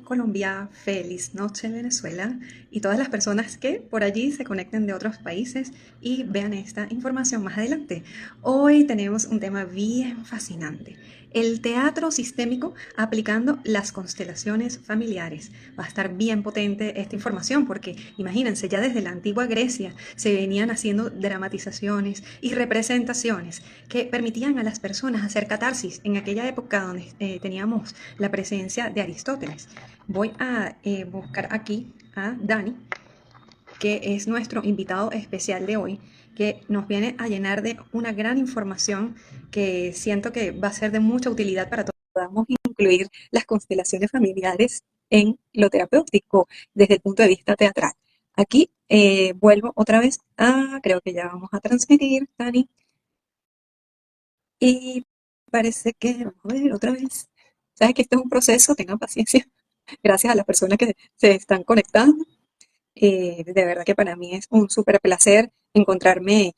Colombia, feliz noche Venezuela y todas las personas que por allí se conecten de otros países y vean esta información más adelante. Hoy tenemos un tema bien fascinante, el teatro sistémico aplicando las constelaciones familiares. Va a estar bien potente esta información porque imagínense, ya desde la antigua Grecia se venían haciendo dramatizaciones y representaciones que permitían a las personas hacer catarsis en aquella época donde teníamos la presencia de Aristóteles. Voy a buscar aquí a Dani, que es nuestro invitado especial de hoy, que nos viene a llenar de una gran información que siento que va a ser de mucha utilidad para todos. Podamos incluir las constelaciones familiares en lo terapéutico desde el punto de vista teatral. Aquí vuelvo otra vez a, creo que ya vamos a transmitir, Dani, y parece que, vamos a ver otra vez. Sabes que esto es un proceso, tengan paciencia. Gracias a las personas que se están conectando. De verdad que para mí es un súper placer encontrarme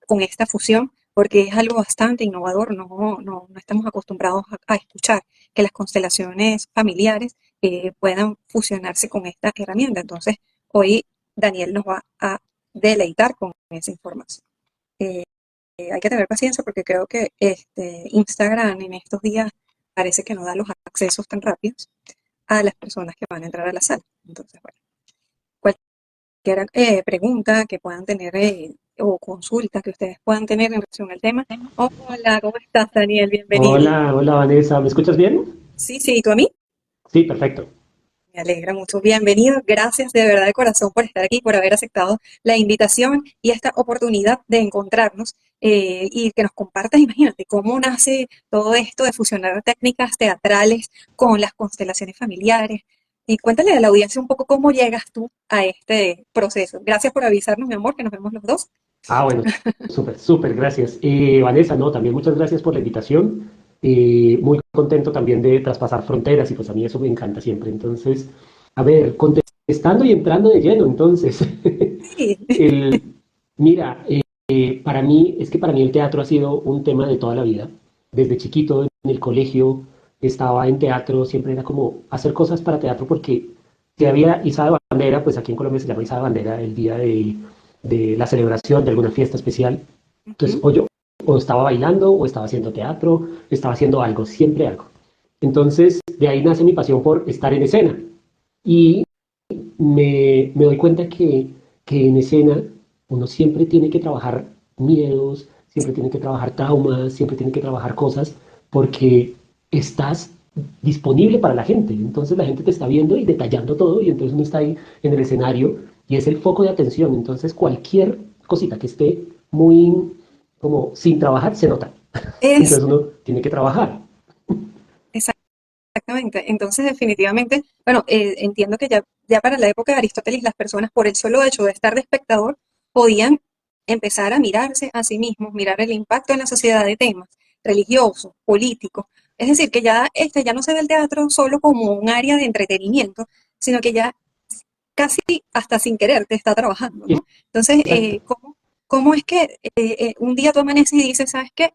con esta fusión porque es algo bastante innovador. No estamos acostumbrados a escuchar que las constelaciones familiares puedan fusionarse con esta herramienta. Entonces, hoy Daniel nos va a deleitar con esa información. Eh, Hay que tener paciencia porque creo que Instagram en estos días parece que no da los accesos tan rápidos a las personas que van a entrar a la sala. Entonces, bueno, cualquier pregunta que puedan tener o consulta que ustedes puedan tener en relación al tema. Hola, ¿cómo estás, Daniel? Bienvenido. Hola, hola Vanessa, ¿me escuchas bien? Sí, sí, ¿y tú a mí? Sí, perfecto. Me alegra mucho. Bienvenido. Gracias de verdad de corazón por estar aquí, por haber aceptado la invitación y esta oportunidad de encontrarnos y que nos compartas, imagínate, cómo nace todo esto de fusionar técnicas teatrales con las constelaciones familiares. Y cuéntale a la audiencia un poco cómo llegas tú a este proceso. Gracias por avisarnos, mi amor, que nos vemos los dos. Ah, bueno, súper, súper, gracias. Vanessa, no, también muchas gracias por la invitación. Muy contento también de traspasar fronteras y pues a mí eso me encanta siempre. Entonces, a ver, contestando y entrando de lleno, entonces, Sí. el, mira, para mí, es que para mí el teatro ha sido un tema de toda la vida. Desde chiquito en el colegio estaba en teatro, siempre era como hacer cosas para teatro porque si había izada de bandera, pues aquí en Colombia se llama izada de bandera el día de la celebración de alguna fiesta especial. Entonces, Ujú. o yo o estaba bailando, o estaba haciendo teatro, estaba haciendo algo, siempre algo. Entonces, de ahí nace mi pasión por estar en escena. Y me doy cuenta que en escena uno siempre tiene que trabajar miedos, siempre tiene que trabajar traumas, siempre tiene que trabajar cosas, porque estás disponible para la gente. Entonces la gente te está viendo y detallando todo, y entonces uno está ahí en el escenario y es el foco de atención. Entonces cualquier cosita que esté muy como sin trabajar se nota. Es Entonces uno tiene que trabajar. exactamente. Entonces, definitivamente, bueno, entiendo que ya para la época de Aristóteles las personas, por el solo hecho de estar de espectador, podían empezar a mirarse a sí mismos, mirar el impacto en la sociedad de temas religiosos, políticos. Es decir, que ya, ya no se ve el teatro solo como un área de entretenimiento, sino que ya casi hasta sin querer te está trabajando, ¿no? Entonces, Exacto. ¿cómo es que un día tú amaneces y dices, ¿sabes qué?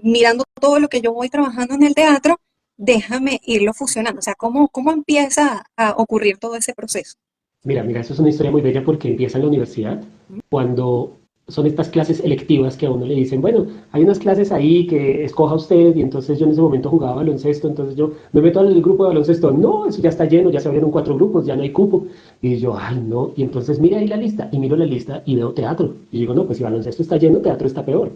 Mirando todo lo que yo voy trabajando en el teatro, déjame irlo fusionando. O sea, ¿cómo empieza a ocurrir todo ese proceso? Mira, eso es una historia muy bella porque empieza en la universidad, cuando son estas clases electivas que a uno le dicen, bueno, hay unas clases ahí que escoja usted, y entonces yo en ese momento jugaba baloncesto, entonces yo me meto al grupo de baloncesto, no, eso ya está lleno, ya se abrieron 4 grupos, ya no hay cupo, y yo, ay, no, y entonces mira ahí la lista, y miro la lista y veo teatro, y digo, no, pues si baloncesto está lleno, teatro está peor,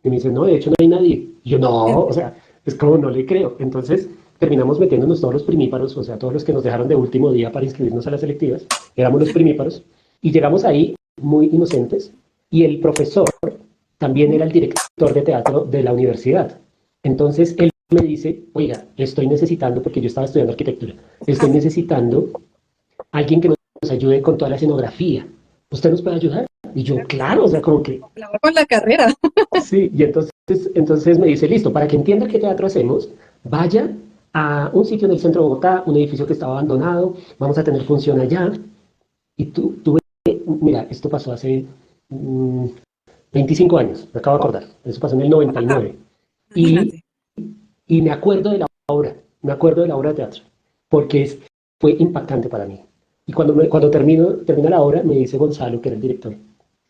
y me dicen, no, de hecho no hay nadie, y yo, no, o sea, es como no le creo, entonces terminamos metiéndonos todos los primíparos, o sea, todos los que nos dejaron de último día para inscribirnos a las selectivas, éramos los primíparos, y llegamos ahí muy inocentes, y el profesor también era el director de teatro de la universidad. Entonces él me dice, oiga, estoy necesitando, porque yo estaba estudiando arquitectura, estoy necesitando alguien que nos ayude con toda la escenografía. ¿Usted nos puede ayudar? Y yo, Claro que sí. claro, o sea, como que Con la carrera. sí, y entonces me dice, listo, para que entienda qué teatro hacemos, vaya a un sitio en el centro de Bogotá, un edificio que estaba abandonado, vamos a tener función allá. Y mira, esto pasó hace mm, 25 años, me acabo de Oh, acordar, eso pasó en el 99. Y, nueve. imagínate. Y me acuerdo de la obra, me acuerdo de la obra de teatro, porque es fue impactante para mí. Y cuando termina la obra, me dice Gonzalo, que era el director,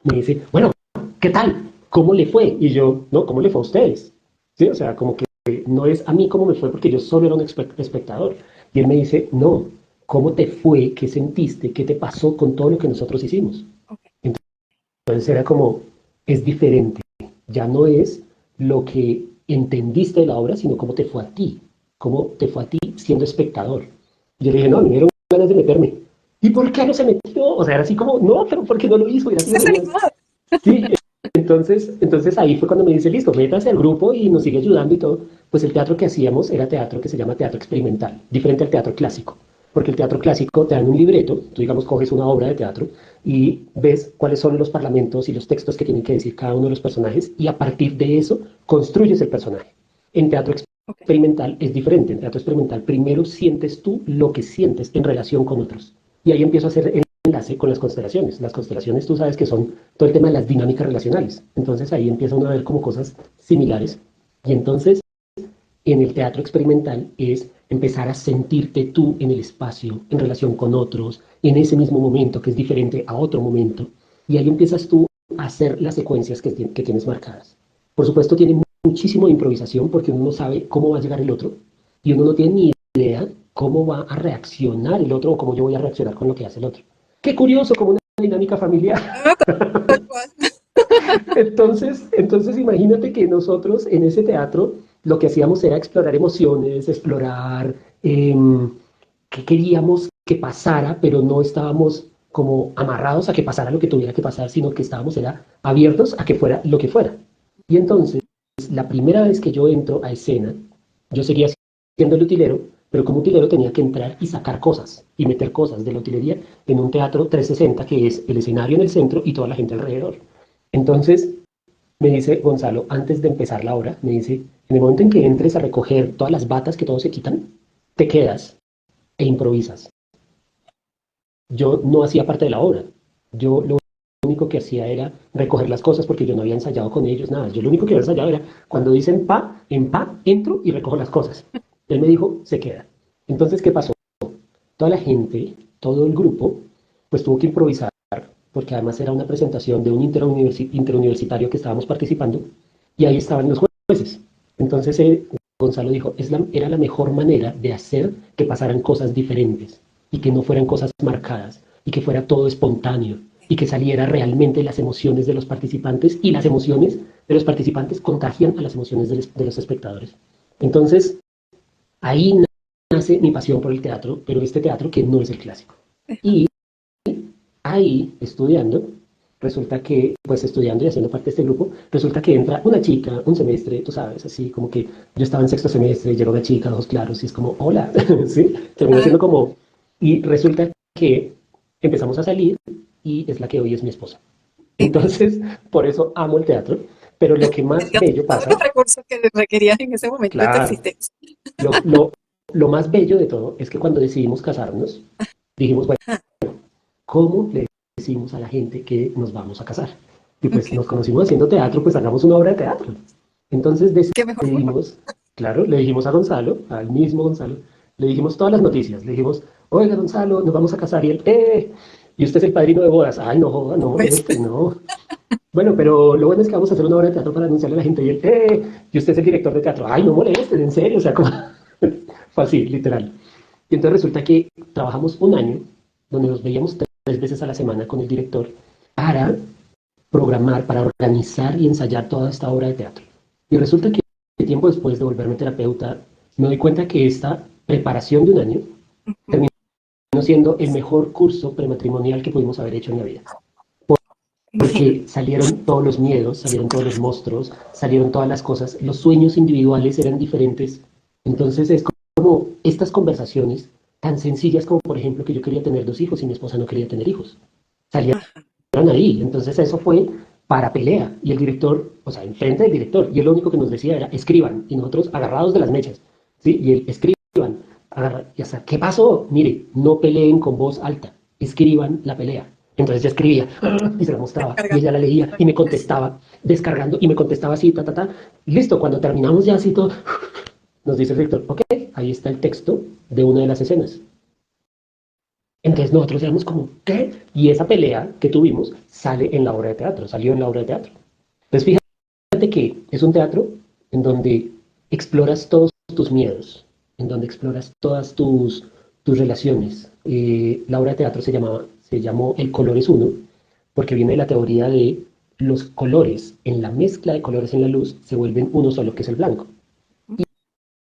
me dice, bueno, ¿qué tal? ¿Cómo le fue? Y yo, no, ¿cómo le fue a ustedes? ¿Sí? O sea, como que no es a mí cómo me fue porque yo solo era un espectador. Y él me dice, no, ¿cómo te fue? ¿Qué sentiste? ¿Qué te pasó con todo lo que nosotros hicimos? Ok. Entonces era como, es diferente. Ya no es lo que entendiste de la obra, sino cómo te fue a ti. Cómo te fue a ti siendo espectador. Y yo le dije, no, me dieron ganas de meterme. ¿Y por qué no se metió? O sea, era así como, no, pero ¿por qué no lo hizo? Era sido Se genial. animó. Sí, entonces ahí fue cuando me dice, listo, métase al grupo y nos sigue ayudando y todo. Pues el teatro que hacíamos era teatro que se llama teatro experimental, diferente al teatro clásico. Porque el teatro clásico te dan un libreto, tú digamos coges una obra de teatro y ves cuáles son los parlamentos y los textos que tienen que decir cada uno de los personajes y a partir de eso construyes el personaje. En teatro Ok. experimental es diferente. En teatro experimental primero sientes tú lo que sientes en relación con otros. Y ahí empiezo a hacer el enlace con las constelaciones. Las constelaciones tú sabes que son todo el tema de las dinámicas relacionales. Entonces ahí empieza uno a ver como cosas similares. Y entonces en el teatro experimental es empezar a sentirte tú en el espacio, en relación con otros, en ese mismo momento que es diferente a otro momento. Y ahí empiezas tú a hacer las secuencias que tienes marcadas. Por supuesto, tiene muchísimo de improvisación porque uno no sabe cómo va a llegar el otro y uno no tiene ni idea cómo va a reaccionar el otro o cómo yo voy a reaccionar con lo que hace el otro. Qué curioso, como una dinámica familiar. Ah, tal cual. Entonces imagínate que nosotros en ese teatro lo que hacíamos era explorar emociones, explorar qué queríamos que pasara, pero no estábamos como amarrados a que pasara lo que tuviera que pasar, sino que estábamos era abiertos a que fuera lo que fuera. Y entonces, la primera vez que yo entro a escena, yo seguía siendo el utilero, pero como utilero tenía que entrar y sacar cosas y meter cosas de la utilería en un teatro 360 que es el escenario en el centro y toda la gente alrededor. Entonces, me dice Gonzalo, antes de empezar la obra, me dice, en el momento en que entres a recoger todas las batas que todos se quitan, te quedas e improvisas. Yo no hacía parte de la obra. Yo lo único que hacía era recoger las cosas porque yo no había ensayado con ellos, nada. Yo lo único que había ensayado era cuando dicen pa, en pa, entro y recojo las cosas. Él me dijo, se queda. Entonces, ¿qué pasó? Toda la gente, todo el grupo, pues tuvo que improvisar porque además era una presentación de un interuniversitario que estábamos participando, y ahí estaban los jueces. Entonces Gonzalo dijo, era la mejor manera de hacer que pasaran cosas diferentes, y que no fueran cosas marcadas, y que fuera todo espontáneo, y que saliera realmente las emociones de los participantes, y las emociones de los participantes contagian a las emociones de los espectadores. Entonces, ahí nace mi pasión por el teatro, pero este teatro que no es el clásico. Y ahí, estudiando, resulta que, pues estudiando y haciendo parte de este grupo, resulta que entra una chica, un semestre, tú sabes, así como que yo estaba en sexto semestre, llega una chica, ojos claros, y es como, hola, ¿sí? Termina Ah, siendo como, y resulta que empezamos a salir y es la que hoy es mi esposa. qué bello. Entonces, por eso amo el teatro, pero lo que Te más dio bello todos los pasa, recursos que requerías en ese momento de tu claro, existencia. lo, lo, lo más bello de todo es que cuando decidimos casarnos, dijimos, bueno, Ah, ¿cómo le decimos a la gente que nos vamos a casar? Y pues ok. nos conocimos haciendo teatro, pues hagamos una obra de teatro. Entonces Qué mejor forma. decidimos, claro, le dijimos a Gonzalo, al mismo Gonzalo, le dijimos todas las noticias, le dijimos, oiga Gonzalo, nos vamos a casar y él, y usted es el padrino de bodas, ay no joda, no Pues, moleste, no. Bueno, pero lo bueno es que vamos a hacer una obra de teatro para anunciarle a la gente y él, y usted es el director de teatro, ay no molesten, en serio, o sea, como fue así, literal. Y entonces resulta que trabajamos un año donde nos veíamos 3 veces a la semana con el director para programar, para organizar y ensayar toda esta obra de teatro. Y resulta que tiempo después de volverme terapeuta, me doy cuenta que esta preparación de un año ujú, terminó siendo el mejor curso prematrimonial que pudimos haber hecho en la vida. imagínate. Porque salieron todos los miedos, salieron todos los monstruos, salieron todas las cosas, los sueños individuales eran diferentes. Entonces es como estas conversaciones tan sencillas como por ejemplo que yo quería tener 2 hijos y mi esposa no quería tener hijos. Salieron Ajá. ahí. Entonces eso fue para pelea. Y el director, o sea, enfrente del director, y él lo único que nos decía era, escriban. Y nosotros agarrados de las mechas. ¿Sí? Y él, escriban. Y hasta, ¿qué pasó? Mire, no peleen con voz alta. Escriban la pelea. Entonces yo escribía y se la mostraba. Y ella la leía y me contestaba, descargando, y me contestaba así, ta, ta, ta. Listo, cuando terminamos ya así todo, nos dice el director, ok, ahí está el texto de una de las escenas. Entonces nosotros éramos como, ¿qué? Y esa pelea que tuvimos sale en la obra de teatro, salió en la obra de teatro. Entonces fíjate que es un teatro en donde exploras todos tus miedos, en donde exploras todas tus relaciones. La obra de teatro se llamó El color es uno, porque viene de la teoría de los colores, en la mezcla de colores en la luz, se vuelven uno solo, que es el blanco.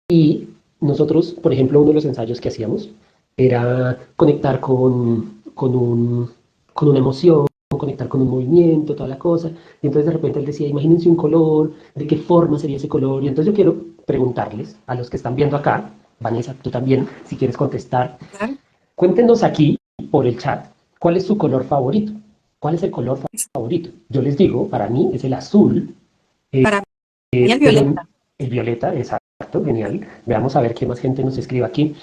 Y nosotros, por ejemplo, uno de los ensayos que hacíamos era conectar con una emoción, conectar con un movimiento, toda la cosa. Y entonces de repente él decía, imagínense un color, ¿de qué forma sería ese color? Y entonces yo quiero preguntarles a los que están viendo acá, Vanessa, tú también, si quieres contestar, Claro. cuéntenos aquí por el chat, ¿cuál es su color favorito? ¿Cuál es el color favorito? Yo les digo, para mí es el azul, Para mí el pero violeta. el violeta, exacto, genial. Veamos a ver qué más gente nos escribe aquí.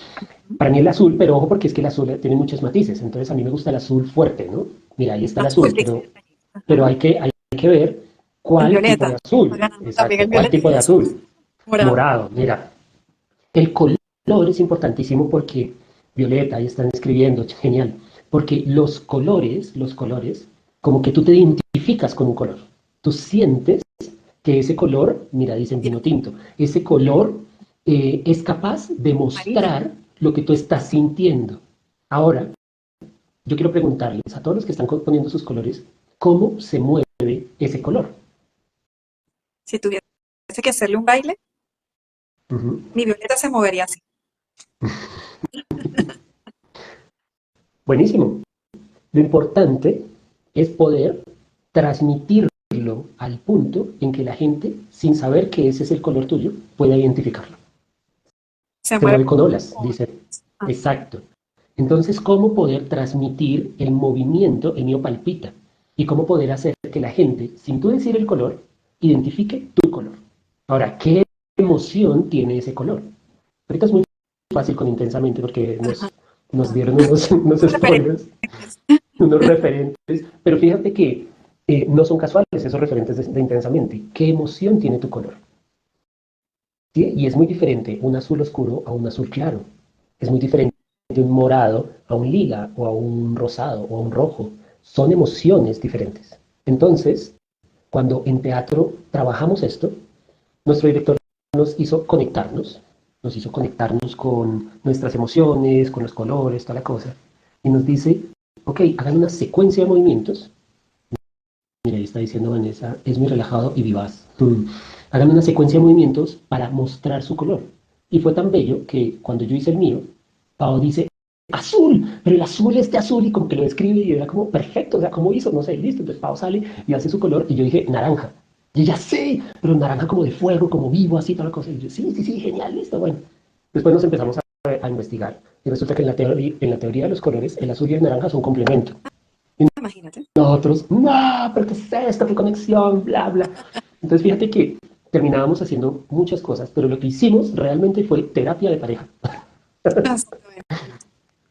Para mí el azul, pero ojo porque es que el azul tiene muchos matices, entonces a mí me gusta el azul fuerte, ¿no? Mira, ahí está el Azul, azul, dice. pero Ajá. hay que ver El cuál tipo de violeta. Va azul, ganando también exacto, el cuál violeta y tipo el de azul. azul. Morado. Morado, mira, el color es importantísimo porque, Violeta, ahí están escribiendo, genial, porque los colores, como que tú te identificas con un color. Tú sientes que ese color, mira, dicen vino tinto, ese color es capaz de Amarillo. mostrar lo que tú estás sintiendo. Ahora, yo quiero preguntarles a todos los que están poniendo sus colores, ¿cómo se mueve ese color? Si tuviese que hacerle un baile, Ujú. mi violeta se movería así. Buenísimo. Lo importante es poder transmitirlo al punto en que la gente, sin saber que ese es el color tuyo, pueda identificarlo. Se Se mueve mueve con olas, como dice. olas. Ah, Exacto. Entonces, ¿cómo poder transmitir el movimiento? El mío palpita. Y cómo poder hacer que la gente, sin tú decir el color, identifique tu color. Ahora, ¿qué emoción tiene ese color? Ahorita es muy fácil con intensamente porque ajá. nos dieron unos Referentes. spoilers, unos referentes, pero fíjate que no son casuales esos referentes de intensamente. ¿Qué emoción tiene tu color? ¿Sí? Y es muy diferente un azul oscuro a un azul claro. Es muy diferente un morado a un lila o a un rosado o a un rojo. Son emociones diferentes. Entonces, cuando en teatro trabajamos esto, nuestro director nos hizo conectarnos con nuestras emociones, con los colores, toda la cosa, y nos dice, ok, hagan una secuencia de movimientos. Mira, ahí está diciendo Vanessa, es muy relajado y vivaz. Hagan una secuencia de movimientos para mostrar su color. Y fue tan bello que cuando yo hice el mío, Pau dice, azul, pero el azul este azul, y como que lo describe y era como perfecto, o sea, ¿cómo hizo? No sé, listo. Entonces Pau sale y hace su color y yo dije, naranja. Y ella, sí, pero naranja como de fuego, como vivo, así, toda la cosa. Y yo, sí, sí, sí, genial, listo, bueno. Después nos empezamos a investigar y resulta que en la teoría de los colores, el azul y el naranja son complemento. Imagínate. Nosotros, no, pero ¿qué es esto? ¿Qué conexión? Bla, bla. Entonces, fíjate que terminábamos haciendo muchas cosas, pero lo que hicimos realmente fue terapia de pareja. Exactamente.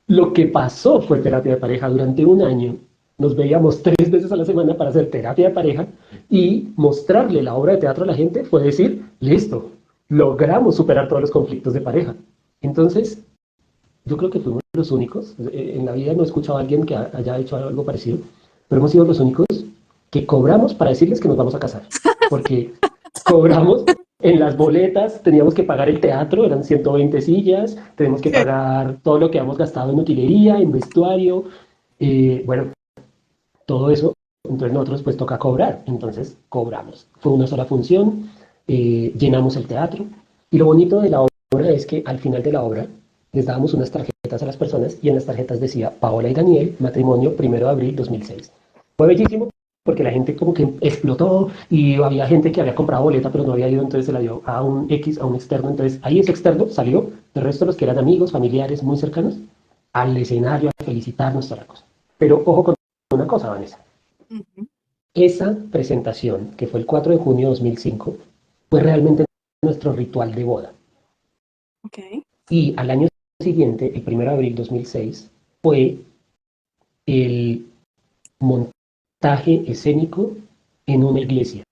Lo que pasó fue terapia de pareja durante un año. Nos veíamos 3 veces a la semana para hacer terapia de pareja y mostrarle la obra de teatro a la gente fue decir, listo, logramos superar todos los conflictos de pareja. Entonces, yo creo que fuimos los únicos, en la vida no he escuchado a alguien que haya hecho algo parecido, pero hemos sido los únicos que cobramos para decirles que nos vamos a casar, porque cobramos en las boletas, teníamos que pagar el teatro, eran 120 sillas, tenemos que pagar todo lo que hemos gastado en utilería, en vestuario, bueno, todo eso, entonces nosotros pues toca cobrar, entonces cobramos. Fue una sola función, llenamos el teatro, y lo bonito de la obra es que al final de la obra les dábamos unas tarjetas a las personas y en las tarjetas decía Paola y Daniel, matrimonio 1 de abril 2006. Fue bellísimo porque la gente como que explotó y había gente que había comprado boleta pero no había ido, entonces se la dio a un X, a un externo, entonces ahí ese externo salió, el resto de los que eran amigos, familiares muy cercanos, al escenario a felicitarnos toda la cosa. Pero ojo con una cosa, Vanessa. Ujú. Esa presentación, que fue el 4 de junio de 2005, fue realmente nuestro ritual de boda. Ok. Y al año siguiente, el 1 de abril de 2006, fue el montaje escénico en una iglesia.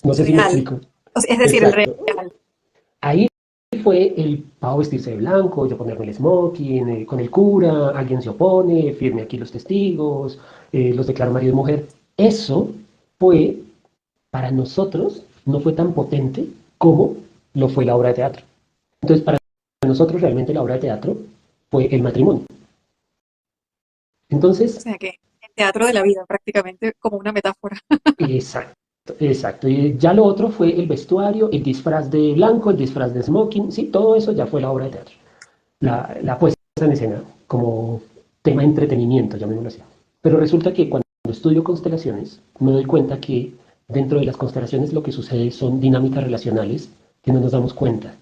No sé si me Real. explico. O sea, es decir, el Exacto. real. Ahí fue el pavo vestirse de blanco, yo ponerme el smoking, con el cura, alguien se opone, firme aquí los testigos, los declaro marido y mujer. Eso fue, para nosotros, no fue tan potente como lo fue la obra de teatro. Entonces, para nosotros realmente la obra de teatro fue el matrimonio. O Entonces, sea que el teatro de la vida, prácticamente como una metáfora. exacto, exacto. Y ya lo otro fue el vestuario, el disfraz de blanco, el disfraz de smoking, sí, todo eso ya fue la obra de teatro. La puesta en escena como tema de entretenimiento, llamémoslo así. Pero resulta que cuando estudio constelaciones, me doy cuenta que dentro de las constelaciones lo que sucede son dinámicas relacionales que no nos damos cuenta.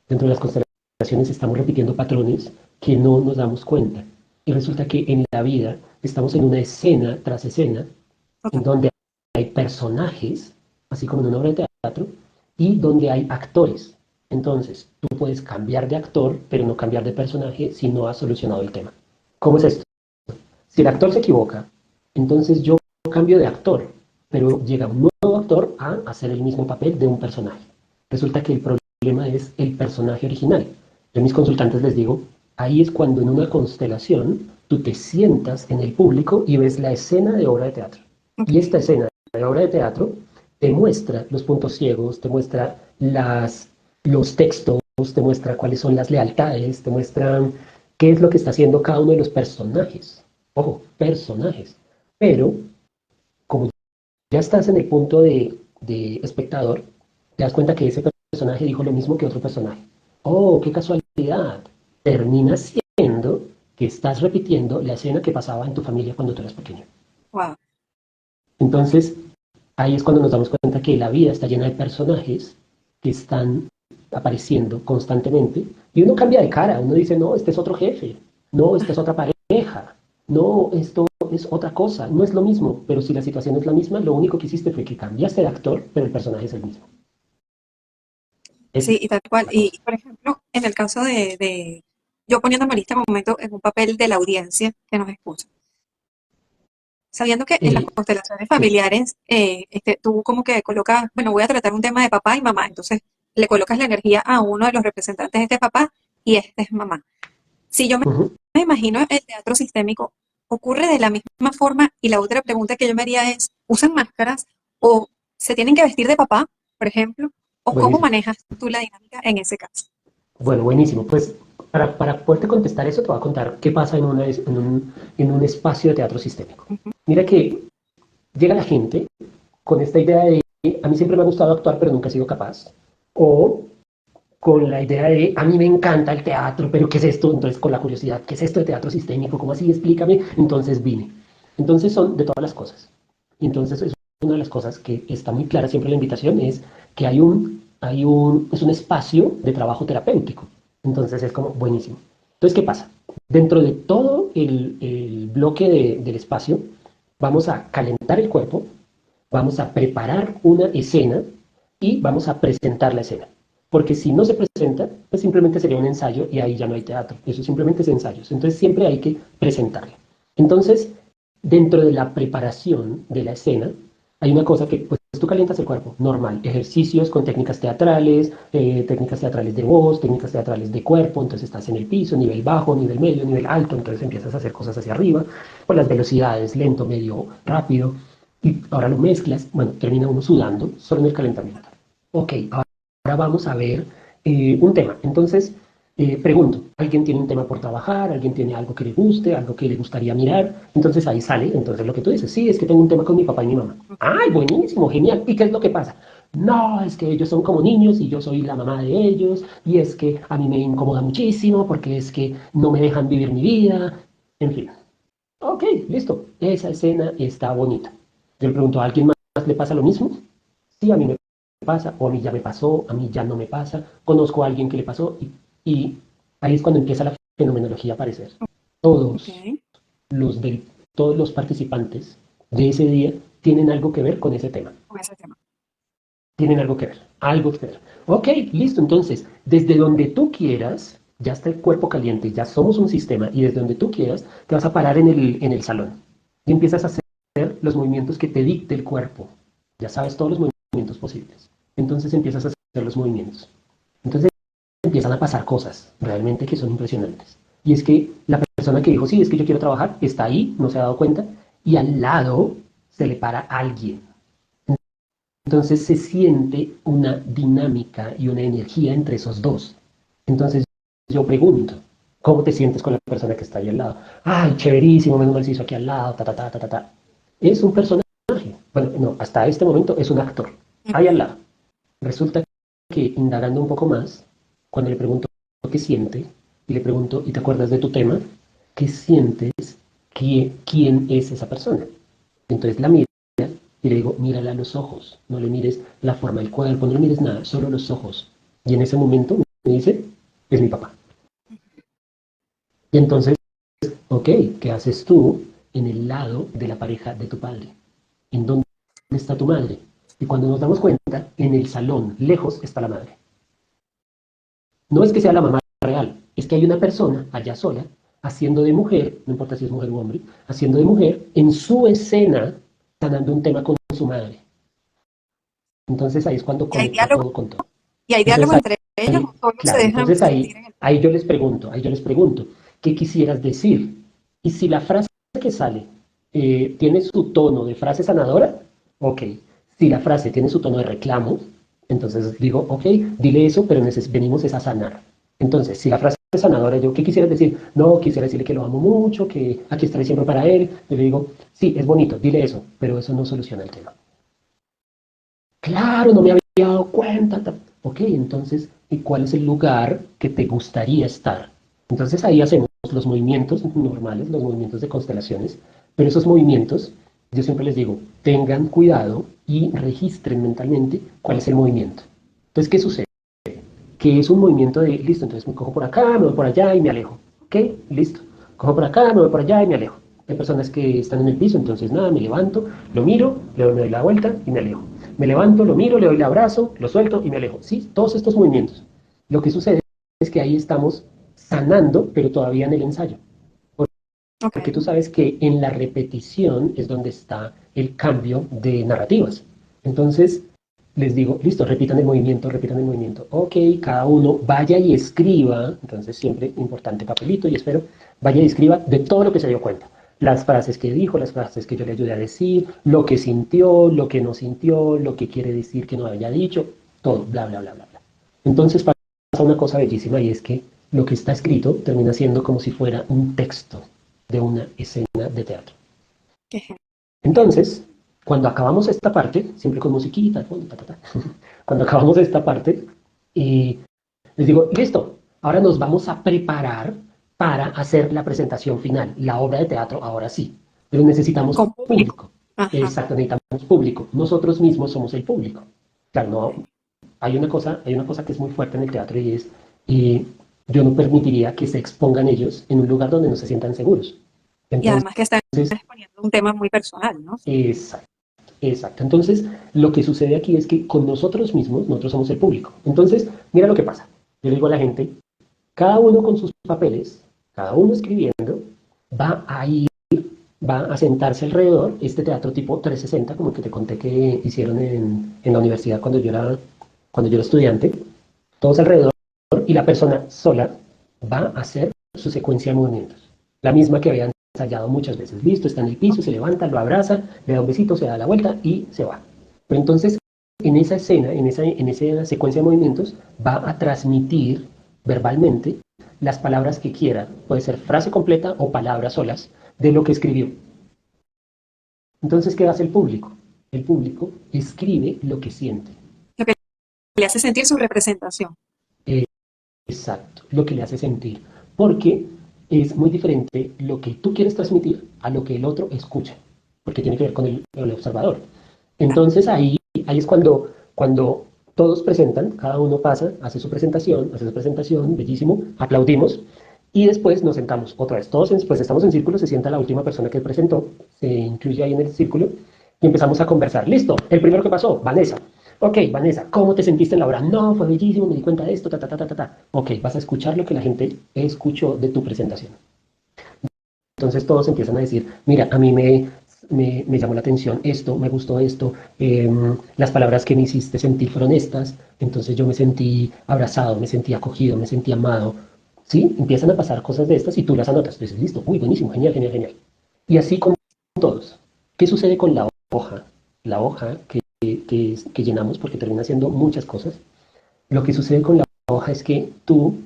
Dentro de las constelaciones estamos repitiendo patrones que no nos damos cuenta. Y resulta que en la vida estamos en una escena tras escena en Total. donde hay personajes, así como en una obra de teatro, y donde hay actores. Entonces, tú puedes cambiar de actor, pero no cambiar de personaje si no has solucionado el tema. ¿Cómo es esto? Si el actor se equivoca, entonces yo cambio de actor, pero llega un nuevo actor a hacer el mismo papel de un personaje. Resulta que el problema es el personaje original. Yo a mis consultantes les digo, ahí es cuando en una constelación tú te sientas en el público y ves la escena de obra de teatro. Ok. Y esta escena de obra de teatro te muestra los puntos ciegos, te muestra los textos, te muestra cuáles son las lealtades, te muestra qué es lo que está haciendo cada uno de los personajes. Ojo, personajes. Pero como ya estás en el punto de espectador, te das cuenta que ese personaje dijo lo mismo que otro personaje. Oh, qué casualidad. Termina siendo que estás repitiendo la escena que pasaba en tu familia cuando tú eras pequeño. Wow. Entonces, ahí es cuando nos damos cuenta que la vida está llena de personajes que están apareciendo constantemente y uno cambia de cara, uno dice, no, este es otro jefe, no, esta es otra pareja, no, esto es otra cosa, no es lo mismo, pero si la situación es la misma, lo único que hiciste fue que cambiaste de actor, pero el personaje es el mismo. Esa Sí, es y tal cual. la Y, cosa. por ejemplo, en el caso yo poniéndome en este momento en un papel de la audiencia que nos escucha, sabiendo que en las Eh, constelaciones sí. familiares, tú como que colocas, bueno, voy a tratar un tema de papá y mamá, entonces le colocas la energía a uno de los representantes de este papá y este es mamá. Si yo Ujú. me imagino el teatro sistémico, ocurre de la misma forma y la otra pregunta que yo me haría es, ¿usan máscaras o se tienen que vestir de papá, por ejemplo? ¿O cómo Buenísimo. manejas tú la dinámica en ese caso? Bueno, buenísimo. Pues para poderte contestar eso, te voy a contar qué pasa en un espacio de teatro sistémico. Ujú. Mira que llega la gente con esta idea de, a mí siempre me ha gustado actuar, pero nunca he sido capaz. O con la idea de, a mí me encanta el teatro, pero ¿qué es esto? Entonces, con la curiosidad, ¿qué es esto de teatro sistémico? ¿Cómo así? Explícame. Entonces vine. Entonces son de todas las cosas. Y entonces es una de las cosas que está muy clara siempre en la invitación, es que es un espacio de trabajo terapéutico. Entonces es como buenísimo. Entonces, ¿qué pasa? Dentro de todo el bloque del espacio, vamos a calentar el cuerpo, vamos a preparar una escena y vamos a presentar la escena. Porque si no se presenta, pues simplemente sería un ensayo y ahí ya no hay teatro. Eso simplemente es ensayos. Entonces siempre hay que presentarla. Entonces, dentro de la preparación de la escena, hay una cosa que, pues tú calientas el cuerpo, normal. Ejercicios con técnicas teatrales de voz, técnicas teatrales de cuerpo. Entonces estás en el piso, nivel bajo, nivel medio, nivel alto. Entonces empiezas a hacer cosas hacia arriba, con las velocidades, lento, medio, rápido. Y ahora lo mezclas, bueno, termina uno sudando solo en el calentamiento. Ok, ahora vamos a ver un tema. Entonces, pregunto, ¿alguien tiene un tema por trabajar? ¿Alguien tiene algo que le guste? ¿Algo que le gustaría mirar? Entonces ahí sale, entonces lo que tú dices, sí, es que tengo un tema con mi papá y mi mamá. Ok. ¡Ay, buenísimo, genial! ¿Y qué es lo que pasa? No, es que ellos son como niños y yo soy la mamá de ellos y es que a mí me incomoda muchísimo porque es que no me dejan vivir mi vida. En fin, ok, listo, esa escena está bonita. Yo le pregunto, ¿a alguien más le pasa lo mismo? Sí, a mí me pasa, o a mí ya me pasó, a mí ya no me pasa, conozco a alguien que le pasó y ahí es cuando empieza la fenomenología a aparecer. Ok. Todos los, todos los participantes de ese día tienen algo que ver con ese tema, Con ese tema. tienen algo que ver, algo que ver. Ok, listo, entonces, desde donde tú quieras, ya está el cuerpo caliente, ya somos un sistema y desde donde tú quieras te vas a parar en el salón y empiezas a hacer los movimientos que te dicte el cuerpo. Ya sabes todos los movimientos posibles. Entonces empiezas a hacer los movimientos. Entonces empiezan a pasar cosas realmente que son impresionantes. Y es que la persona que dijo, sí, es que yo quiero trabajar, está ahí, no se ha dado cuenta, y al lado se le para alguien. Entonces se siente una dinámica y una energía entre esos dos. Entonces yo pregunto, ¿cómo te sientes con la persona que está ahí al lado? Ay, chéverísimo, menos mal se hizo aquí al lado, ta, ta, ta, ta, ta, ta. Es un personaje. Bueno, no, hasta este momento es un actor, ahí al lado. Resulta que indagando un poco más, cuando le pregunto qué siente, y le pregunto, ¿y te acuerdas de tu tema? ¿Qué sientes? ¿Quién es esa persona? Entonces la miro y le digo, mírala a los ojos, no le mires la forma del cuerpo, no le mires nada, solo los ojos. Y en ese momento me dice, es mi papá. Y entonces, ok, ¿qué haces tú en el lado de la pareja de tu padre? ¿En dónde está tu madre? Y cuando nos damos cuenta, en el salón, lejos, está la madre. No es que sea la mamá real, es que hay una persona allá sola, haciendo de mujer, no importa si es mujer u hombre, haciendo de mujer en su escena, sanando un tema con su madre. Entonces ahí es cuando ¿Y hay conecta diálogo, todo con todo. y hay diálogo Entonces entre ellos ahí, o solo se claro, dejan entonces sentir en el... ahí yo les pregunto, ¿qué quisieras decir? Y si la frase que sale tiene su tono de frase sanadora, ok. Si la frase tiene su tono de reclamo, entonces digo, ok, dile eso, pero venimos es a sanar. Entonces, si la frase es sanadora, yo, ¿qué quisieras decir? No, quisiera decirle que lo amo mucho, que aquí estaré siempre para él. Yo le digo, sí, es bonito, dile eso, pero eso no soluciona el tema. Claro, no me había dado cuenta. Ok, entonces, ¿y cuál es el lugar que te gustaría estar? Entonces ahí hacemos los movimientos normales, los movimientos de constelaciones, pero esos movimientos, yo siempre les digo, tengan cuidado y registren mentalmente cuál es el movimiento. Entonces, ¿qué sucede? Que es un movimiento de, listo, entonces me cojo por acá, me voy por allá y me alejo. ¿Ok? Listo. Cojo por acá, me voy por allá y me alejo. Hay personas que están en el piso, entonces nada, me levanto, lo miro, le doy la vuelta y me alejo. Me levanto, lo miro, le doy el abrazo, lo suelto y me alejo. Sí, todos estos movimientos. Lo que sucede es que ahí estamos sanando, pero todavía en el ensayo. Ok, Porque tú sabes que en la repetición es donde está el cambio de narrativas. Entonces, les digo, listo, repitan el movimiento, repitan el movimiento. Ok, cada uno vaya y escriba, entonces siempre importante papelito y espero, vaya y escriba de todo lo que se dio cuenta. Las frases que dijo, las frases que yo le ayudé a decir, lo que sintió, lo que no sintió, lo que quiere decir que no haya dicho, todo, bla, bla, bla, bla, bla. Entonces pasa una cosa bellísima y es que lo que está escrito termina siendo como si fuera un texto de una escena de teatro. qué genial. Entonces, cuando acabamos esta parte, siempre con musiquita, ta, ta, ta, cuando acabamos esta parte, les digo, listo, ahora nos vamos a preparar para hacer la presentación final, la obra de teatro, ahora sí, pero necesitamos Con público. público. Ajá. Exacto, necesitamos público. Nosotros mismos somos el público. Claro, no, hay una cosa que es muy fuerte en el teatro y es, y yo no permitiría que se expongan ellos en un lugar donde no se sientan seguros. Y Entonces, además que están exponiendo un tema muy personal, ¿no? exacto. Exacto. Entonces, lo que sucede aquí es que con nosotros mismos, nosotros somos el público. Entonces, mira lo que pasa. Yo le digo a la gente, cada uno con sus papeles, cada uno escribiendo, va a ir, va a sentarse alrededor, este teatro tipo 360, como el que te conté que hicieron en la universidad cuando yo era estudiante, todos alrededor, y la persona sola va a hacer su secuencia de movimientos, la misma que habían ensayado muchas veces. Listo, está en el piso, se levanta, lo abraza, le da un besito, se da la vuelta y se va. Pero entonces, en esa escena, en esa secuencia de movimientos, va a transmitir verbalmente las palabras que quiera. Puede ser frase completa o palabras solas de lo que escribió. Entonces, ¿qué hace el público? El público escribe lo que siente. Lo que le hace sentir su representación. Eh, Exacto, lo que le hace sentir. Porque es muy diferente lo que tú quieres transmitir a lo que el otro escucha, porque tiene que ver con el observador. Entonces ahí es cuando todos presentan, cada uno pasa, hace su presentación, bellísimo, aplaudimos y después nos sentamos otra vez. Todos pues estamos en círculo, se sienta la última persona que presentó, se incluye ahí en el círculo y empezamos a conversar. Listo, el primero que pasó, Vanessa. Ok, Vanessa, ¿cómo te sentiste en la obra? No, fue bellísimo, me di cuenta de esto, ta, ta, ta, ta, ta, ta. Ok, vas a escuchar lo que la gente escuchó de tu presentación. Entonces todos empiezan a decir, mira, a mí me llamó la atención esto, me gustó esto, las palabras que me hiciste sentir fueron estas, entonces yo me sentí abrazado, me sentí acogido, me sentí amado. ¿Sí? Empiezan a pasar cosas de estas y tú las anotas. Entonces, listo, uy, buenísimo, genial, genial, genial. Y así con todos. ¿Qué sucede con la hoja? La hoja que llenamos, porque termina haciendo muchas cosas. Lo que sucede con la hoja es que tú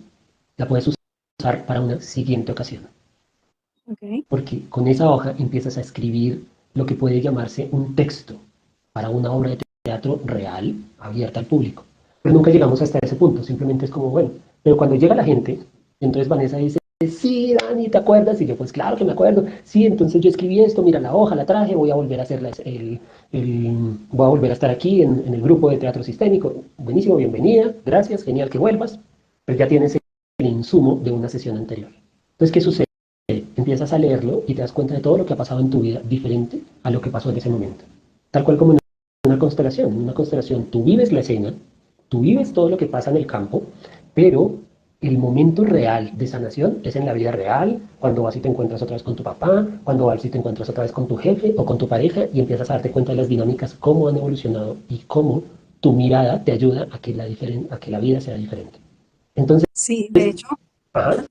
la puedes usar para una siguiente ocasión. Ok. Porque con esa hoja empiezas a escribir lo que puede llamarse un texto para una obra de teatro real, abierta al público. Pero nunca llegamos hasta ese punto, simplemente es como, bueno, pero cuando llega la gente, entonces Vanessa dice, sí, Dani, ¿te acuerdas? Y yo, pues claro que me acuerdo, sí, entonces yo escribí esto, mira la hoja, la traje, voy a volver a hacer voy a volver a estar aquí en el grupo de teatro sistémico, buenísimo, bienvenida, gracias, genial que vuelvas, pero ya tienes el insumo de una sesión anterior. Entonces, ¿qué sucede? Empiezas a leerlo y te das cuenta de todo lo que ha pasado en tu vida diferente a lo que pasó en ese momento. Tal cual como en una constelación. En una constelación tú vives la escena, tú vives todo lo que pasa en el campo, pero el momento real de sanación es en la vida real, cuando vas y te encuentras otra vez con tu papá, cuando vas y te encuentras otra vez con tu jefe o con tu pareja y empiezas a darte cuenta de las dinámicas, cómo han evolucionado y cómo tu mirada te ayuda a que a que la vida sea diferente. Entonces, Sí, de hecho, ajá, ajá,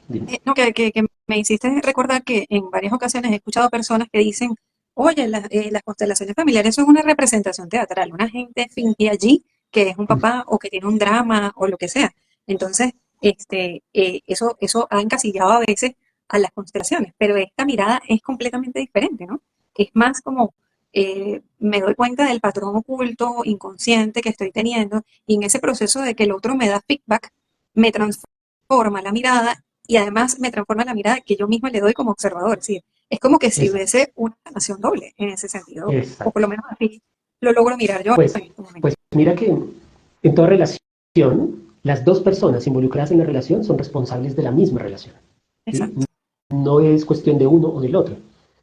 dime. no, que me hiciste recordar que en varias ocasiones he escuchado personas que dicen, oye, las constelaciones familiares son una representación teatral, una gente finge allí que es un papá o que tiene un drama o lo que sea. Entonces, eso ha encasillado a veces a las constelaciones, pero esta mirada es completamente diferente, ¿no? Es más como me doy cuenta del patrón oculto, inconsciente que estoy teniendo y en ese proceso de que el otro me da feedback, me transforma la mirada y además me transforma la mirada que yo misma le doy como observador. ¿Sí? Es como que si Es, hubiese una sanación doble en ese sentido, o por exacto. lo menos así lo logro mirar yo Pues, en este momento. pues mira que en toda relación, las dos personas involucradas en la relación son responsables de la misma relación. ¿Sí? Exacto. No es cuestión de uno o del otro.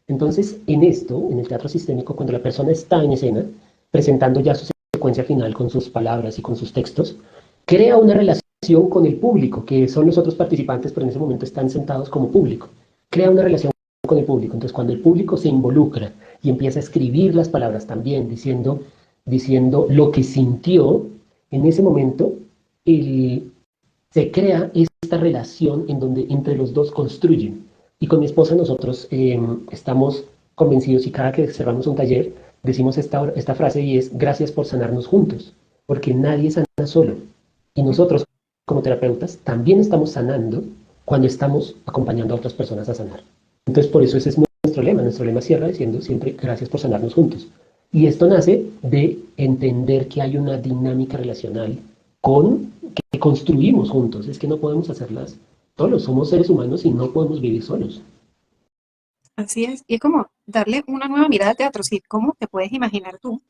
Entonces, en esto, en el teatro sistémico, cuando la persona está en escena, presentando ya su secuencia final con sus palabras y con sus textos, crea una relación con el público, que son los otros participantes, pero en ese momento están sentados como público. Crea una relación con el público. Entonces, cuando el público se involucra y empieza a escribir las palabras también, diciendo lo que sintió, en ese momento el, se crea esta relación en donde entre los dos construyen. Y con mi esposa nosotros estamos convencidos y cada que cerramos un taller decimos esta frase y es gracias por sanarnos juntos, porque nadie sana solo. Y nosotros como terapeutas también estamos sanando cuando estamos acompañando a otras personas a sanar. Entonces por eso ese es nuestro lema cierra diciendo siempre gracias por sanarnos juntos. Y esto nace de entender que hay una dinámica relacional con que construimos juntos. Es que no podemos hacerlas solos. Somos seres humanos y no podemos vivir solos. Así es. Y es como darle una nueva mirada al teatro. Sí, ¿cómo te puedes imaginar tú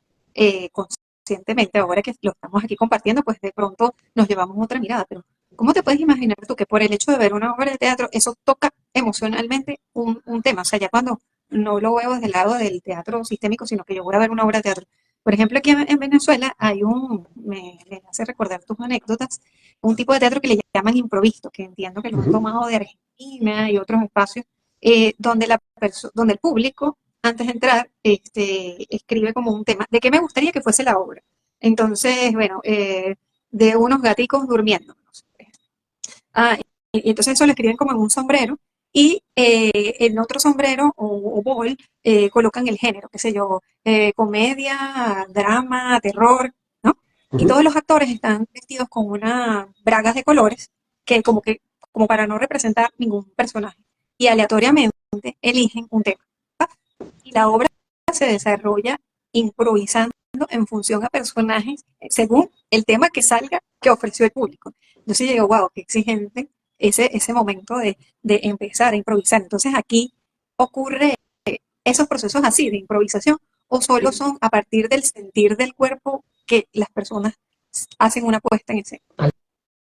conscientemente, ahora que lo estamos aquí compartiendo, pues de pronto nos llevamos otra mirada, pero ¿cómo te puedes imaginar tú que por el hecho de ver una obra de teatro, eso toca emocionalmente un tema? O sea, ya cuando no lo veo desde el lado del teatro sistémico, sino que yo voy a ver una obra de teatro. Por ejemplo, aquí en Venezuela hay me hace recordar tus anécdotas, un tipo de teatro que le llaman improvisto, que entiendo que lo han Ujú, tomado de Argentina y otros espacios, donde el público, antes de entrar, escribe como un tema de qué me gustaría que fuese la obra. Entonces, bueno, de unos gaticos durmiendo. No sé. Ah, y entonces eso lo escriben como en un sombrero y en otro sombrero o bol colocan el género, qué sé yo, comedia, drama, terror, ¿no? Y ujú. todos los actores están vestidos con unas bragas de colores como para no representar ningún personaje. Y aleatoriamente eligen un tema. Y la obra se desarrolla improvisando en función a personajes según el tema que salga que ofreció el público. Entonces yo digo, wow, qué exigente ese momento de empezar a improvisar. Entonces aquí ocurre esos procesos así de improvisación o solo son a partir del sentir del cuerpo que las personas hacen una puesta en escena.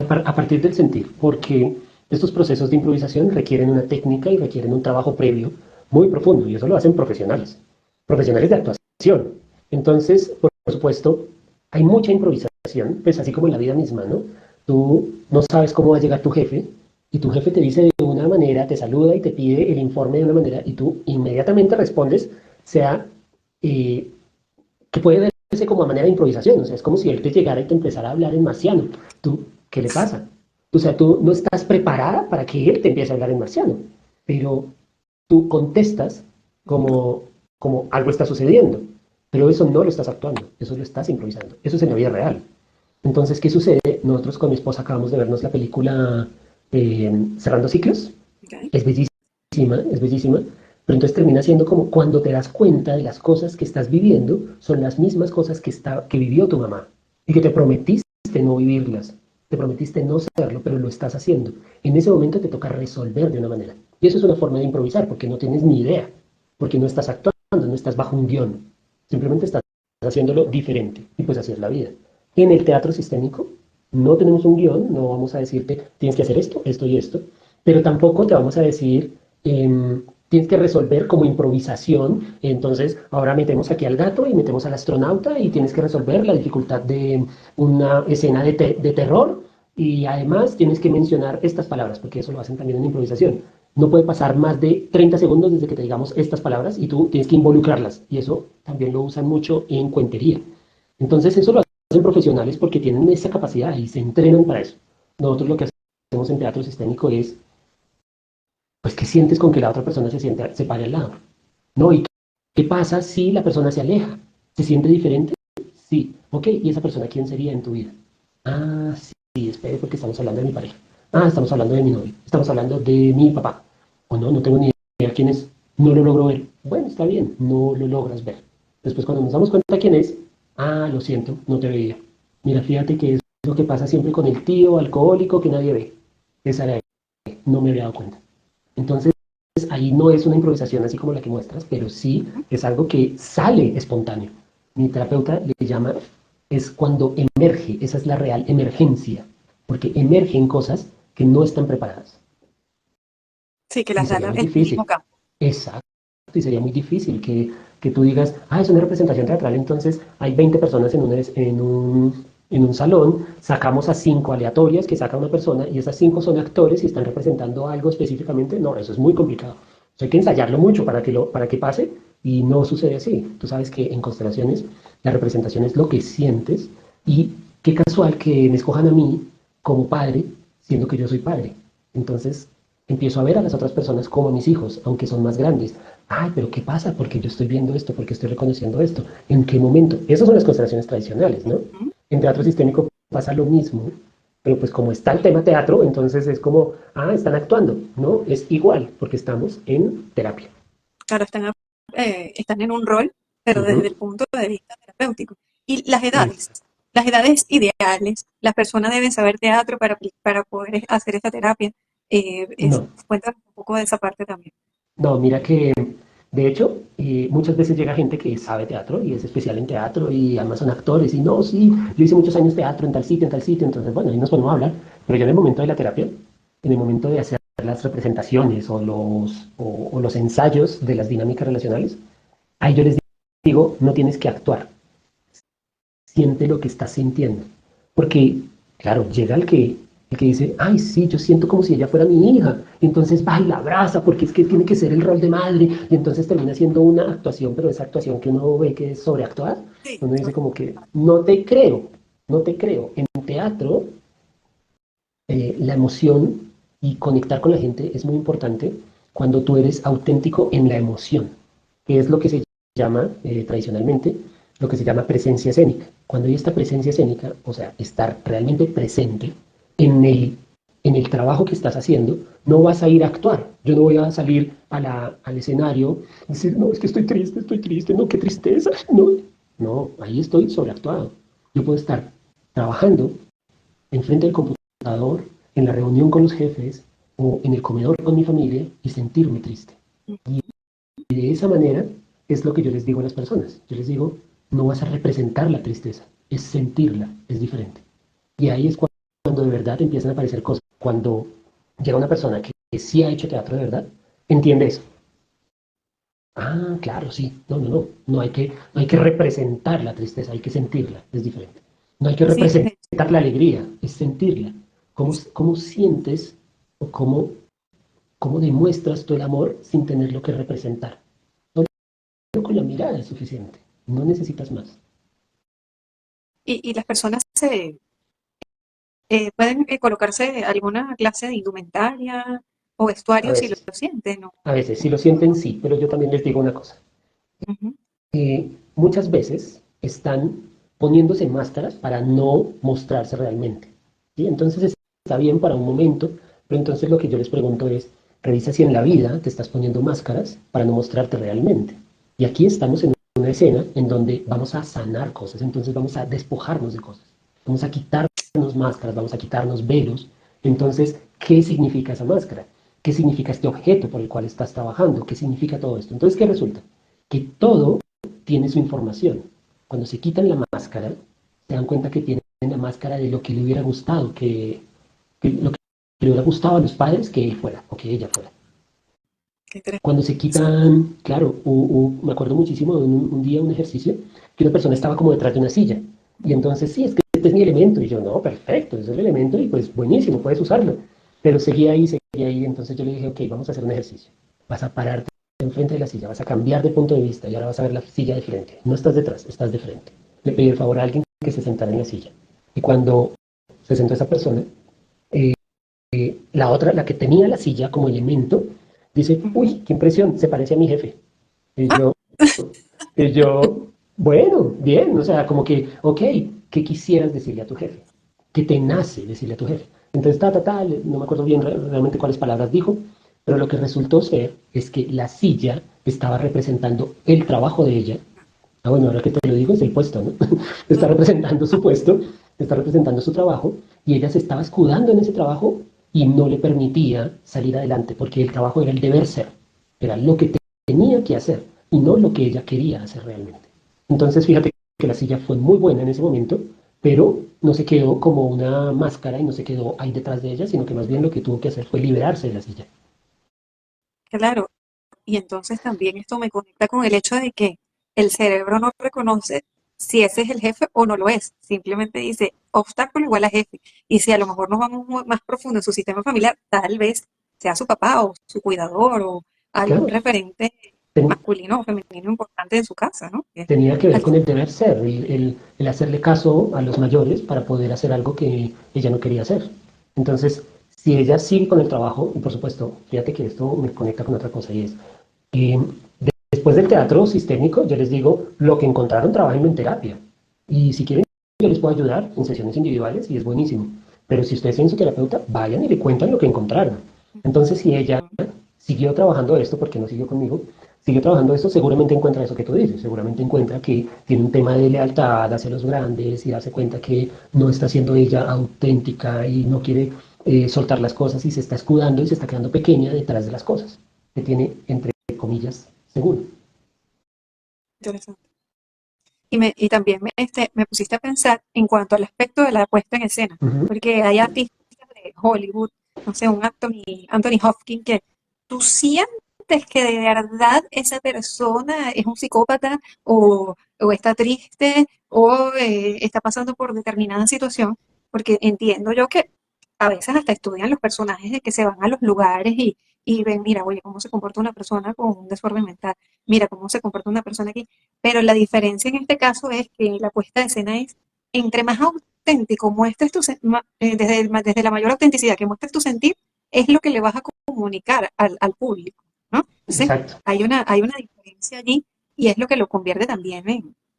A partir del sentir, porque estos procesos de improvisación requieren una técnica y requieren un trabajo previo muy profundo, y eso lo hacen profesionales, profesionales de actuación. Entonces, por supuesto, hay mucha improvisación, pues así como en la vida misma, ¿no? Tú no sabes cómo va a llegar tu jefe, y tu jefe te dice de una manera, te saluda y te pide el informe de una manera, y tú inmediatamente respondes sea que puede verse como a manera de improvisación. O sea, es como si él te llegara y te empezara a hablar en marciano. ¿Tú qué le pasa? O sea, tú no estás preparada para que él te empiece a hablar en marciano, pero tú contestas como, como algo está sucediendo, pero eso no lo estás actuando, eso lo estás improvisando, eso es en la vida real. Entonces, ¿qué sucede? Nosotros con mi esposa acabamos de vernos la película Cerrando Ciclos, Okay. es bellísima, pero entonces termina siendo como cuando te das cuenta de las cosas que estás viviendo, son las mismas cosas que vivió tu mamá y que te prometiste no vivirlas, te prometiste no serlo, pero lo estás haciendo. En ese momento te toca resolver de una manera. Y eso es una forma de improvisar, porque no tienes ni idea, porque no estás actuando, no estás bajo un guión, simplemente estás haciéndolo diferente. Y pues así es la vida. En el teatro sistémico no tenemos un guión, no vamos a decirte tienes que hacer esto, esto y esto, pero tampoco te vamos a decir tienes que resolver como improvisación. Entonces, ahora metemos aquí al gato y metemos al astronauta y tienes que resolver la dificultad de una escena de terror y además tienes que mencionar estas palabras, porque eso lo hacen también en improvisación. No puede pasar más de 30 segundos desde que te digamos estas palabras y tú tienes que involucrarlas. Y eso también lo usan mucho en cuentería. Entonces, eso lo hacen profesionales porque tienen esa capacidad y se entrenan para eso. Nosotros lo que hacemos en teatro sistémico es pues, ¿qué sientes con que la otra persona se pare al lado? ¿No? ¿Y qué pasa si la persona se aleja? ¿Se siente diferente? Sí. Ok, ¿y esa persona quién sería en tu vida? Ah, sí, espere porque estamos hablando de mi pareja. Ah, estamos hablando de mi novio. Estamos hablando de mi papá. O no, no tengo ni idea quién es. No lo logro ver. Bueno, está bien, no lo logras ver. Después cuando nos damos cuenta quién es, ah, lo siento, no te veía. Mira, fíjate que es lo que pasa siempre con el tío alcohólico que nadie ve. Esa era él. No me había dado cuenta. Entonces, ahí no es una improvisación así como la que muestras, pero sí es algo que sale espontáneo. Mi terapeuta le llama, es cuando emerge, esa es la real emergencia, porque emergen cosas que no están preparadas. Sí, que Y las da sería muy el mismo difícil, campo. exacto, y sería muy difícil que tú digas, ah, es una representación teatral, entonces hay 20 personas en un salón, sacamos a 5 aleatorias que saca una persona y esas 5 son actores y están representando algo específicamente. No, eso es muy complicado. Hay que ensayarlo mucho para que pase y no sucede así. Tú sabes que en constelaciones la representación es lo que sientes y qué casual que me escojan a mí como padre, siendo que yo soy padre. Entonces empiezo a ver a las otras personas como a mis hijos, aunque son más grandes. Ay, pero ¿qué pasa? Porque yo estoy viendo esto, porque estoy reconociendo esto. ¿En qué momento? Esas son las constelaciones tradicionales, ¿no? Ujú. En teatro sistémico pasa lo mismo, pero pues como está el tema teatro, entonces es como, ah, están actuando, ¿no? Es igual, porque estamos en terapia. Claro, están en un rol, pero desde el Ujú. punto de vista terapéutico. Y Es- las edades ideales, las personas deben saber teatro para poder hacer esta terapia. no, Cuéntanos un poco de esa parte también. no, mira que de hecho muchas veces llega gente que sabe teatro y es especial en teatro y además son actores y no, sí, yo hice muchos años teatro en tal sitio, entonces bueno, ahí nos ponemos a hablar, pero ya en el momento de la terapia, en el momento de hacer las representaciones o los ensayos de las dinámicas relacionales, ahí yo les digo, no tienes que actuar, siente lo que estás sintiendo. Porque, claro, llega el que dice, ay, sí, yo siento como si ella fuera mi hija. Entonces va y la abraza, porque es que tiene que ser el rol de madre. Y entonces termina siendo una actuación, pero esa actuación que uno ve que es sobreactuar, Sí, uno dice como que, no te creo, no te creo. En teatro, la emoción y conectar con la gente es muy importante cuando tú eres auténtico en la emoción, que es lo que se llama tradicionalmente, lo que se llama presencia escénica. Cuando hay esta presencia escénica, o sea, estar realmente presente en en el trabajo que estás haciendo, no vas a ir a actuar. Yo no voy a salir al escenario y decir, no, es que estoy triste, no, qué tristeza. No, no, ahí estoy sobreactuado. Yo puedo estar trabajando enfrente del computador, en la reunión con los jefes o en el comedor con mi familia y sentirme triste. Y de esa manera es lo que yo les digo a las personas. Yo les digo, no vas a representar la tristeza, es sentirla, es diferente. Y ahí es cuando de verdad empiezan a aparecer cosas. Cuando llega una persona que sí ha hecho teatro de verdad, entiende eso. Ah, claro, sí. No, no, no. No hay que representar la tristeza, hay que sentirla, es diferente. No hay que sí, representar la alegría, es sentirla. Cómo sientes o cómo demuestras tú el amor sin tenerlo que representar? con la mirada es suficiente. No necesitas más. Y las personas pueden colocarse alguna clase de indumentaria o A vestuario si lo veces, sienten, ¿no? a veces, si lo sienten, sí, pero yo también les digo una cosa. Ujú. Muchas veces están poniéndose máscaras para no mostrarse realmente. ¿Sí? Entonces está bien para un momento, pero entonces lo que yo les pregunto es, revisa si en la vida te estás poniendo máscaras para no mostrarte realmente. Y aquí estamos en una escena en donde vamos a sanar cosas, entonces vamos a despojarnos de cosas, vamos a quitarnos máscaras, vamos a quitarnos velos. Entonces, ¿qué significa esa máscara? ¿Qué significa este objeto por el cual estás trabajando? ¿Qué significa todo esto? Entonces, ¿qué resulta? Que todo tiene su información. Cuando se quitan la máscara, se dan cuenta que tienen la máscara de lo que le hubiera gustado, que lo que le hubiera gustado a los padres que él fuera o que ella fuera. Qué Cuando se interesante. quitan, claro, me acuerdo muchísimo de un día, un ejercicio, que una persona estaba como detrás de una silla. Y entonces, sí, es que este es mi elemento. Y yo, no, perfecto, ese es el elemento y pues buenísimo, puedes usarlo. Pero seguía ahí, entonces yo le dije, ok, vamos a hacer un ejercicio. Vas a pararte enfrente de la silla, vas a cambiar de punto de vista y ahora vas a ver la silla de frente. No estás detrás, estás de frente. Le pedí el favor a alguien que se sentara en la silla. Y cuando se sentó esa persona, eh, la otra, la que tenía la silla como elemento, dice, Ujú. uy, qué impresión, se parece a mi jefe. Y Ah, yo, y yo, bueno, bien, o sea, como que, ok, ¿qué quisieras decirle a tu jefe? ¿Qué te nace decirle a tu jefe? Entonces, no me acuerdo bien realmente cuáles palabras dijo, pero lo que resultó ser es que la silla estaba representando el trabajo de ella. Ah, bueno, ahora que te lo digo es el puesto, ¿no? Está representando su puesto, está representando su trabajo, y ella se estaba escudando en ese trabajo y no le permitía salir adelante, porque el trabajo era el deber ser, era lo que tenía que hacer y no lo que ella quería hacer realmente. Entonces, fíjate que la silla fue muy buena en ese momento, pero no se quedó como una máscara y no se quedó ahí detrás de ella, sino que más bien lo que tuvo que hacer fue liberarse de la silla. claro. Y entonces también esto me conecta con el hecho de que el cerebro no reconoce si ese es el jefe o no lo es. Simplemente dice obstáculo igual a jefe. Y si a lo mejor nos vamos más profundo en su sistema familiar, tal vez sea su papá o su cuidador o algún Claro, referente ten- masculino o femenino importante en su casa, ¿no? Que tenía que ver al con el fin- deber ser, el hacerle caso a los mayores para poder hacer algo que ella no quería hacer. Entonces, si ella sigue con el trabajo, y por supuesto, fíjate que esto me conecta con otra cosa y es, eh, después del teatro sistémico, yo les digo, lo que encontraron, trabajenlo en terapia. Y si quieren, yo les puedo ayudar en sesiones individuales y es buenísimo. Pero si ustedes tienen su terapeuta, vayan y le cuentan lo que encontraron. Entonces, si ella Ujú. siguió trabajando esto, porque no siguió conmigo, siguió trabajando esto, seguramente encuentra eso que tú dices, seguramente encuentra que tiene un tema de lealtad hacia los grandes y darse cuenta que no está siendo ella auténtica y no quiere soltar las cosas y se está escudando y se está quedando pequeña detrás de las cosas que tiene, entre comillas, seguro. Interesante. Y también me pusiste a pensar en cuanto al aspecto de la puesta en escena, Ujú. porque hay artistas de Hollywood, no sé, un Anthony Hopkins, que tú sientes que de verdad esa persona es un psicópata o está triste o está pasando por determinada situación, porque entiendo yo que a veces hasta estudian los personajes de que se van a los lugares y ven, mira, oye, cómo se comporta una persona con un desorden mental, mira cómo se comporta una persona aquí, pero la diferencia en este caso es que la puesta de escena es, entre más auténtico muestres desde la mayor autenticidad que muestres tu sentir, es lo que le vas a comunicar al público, ¿no? Entonces, Exacto, hay una diferencia allí y es lo que lo convierte también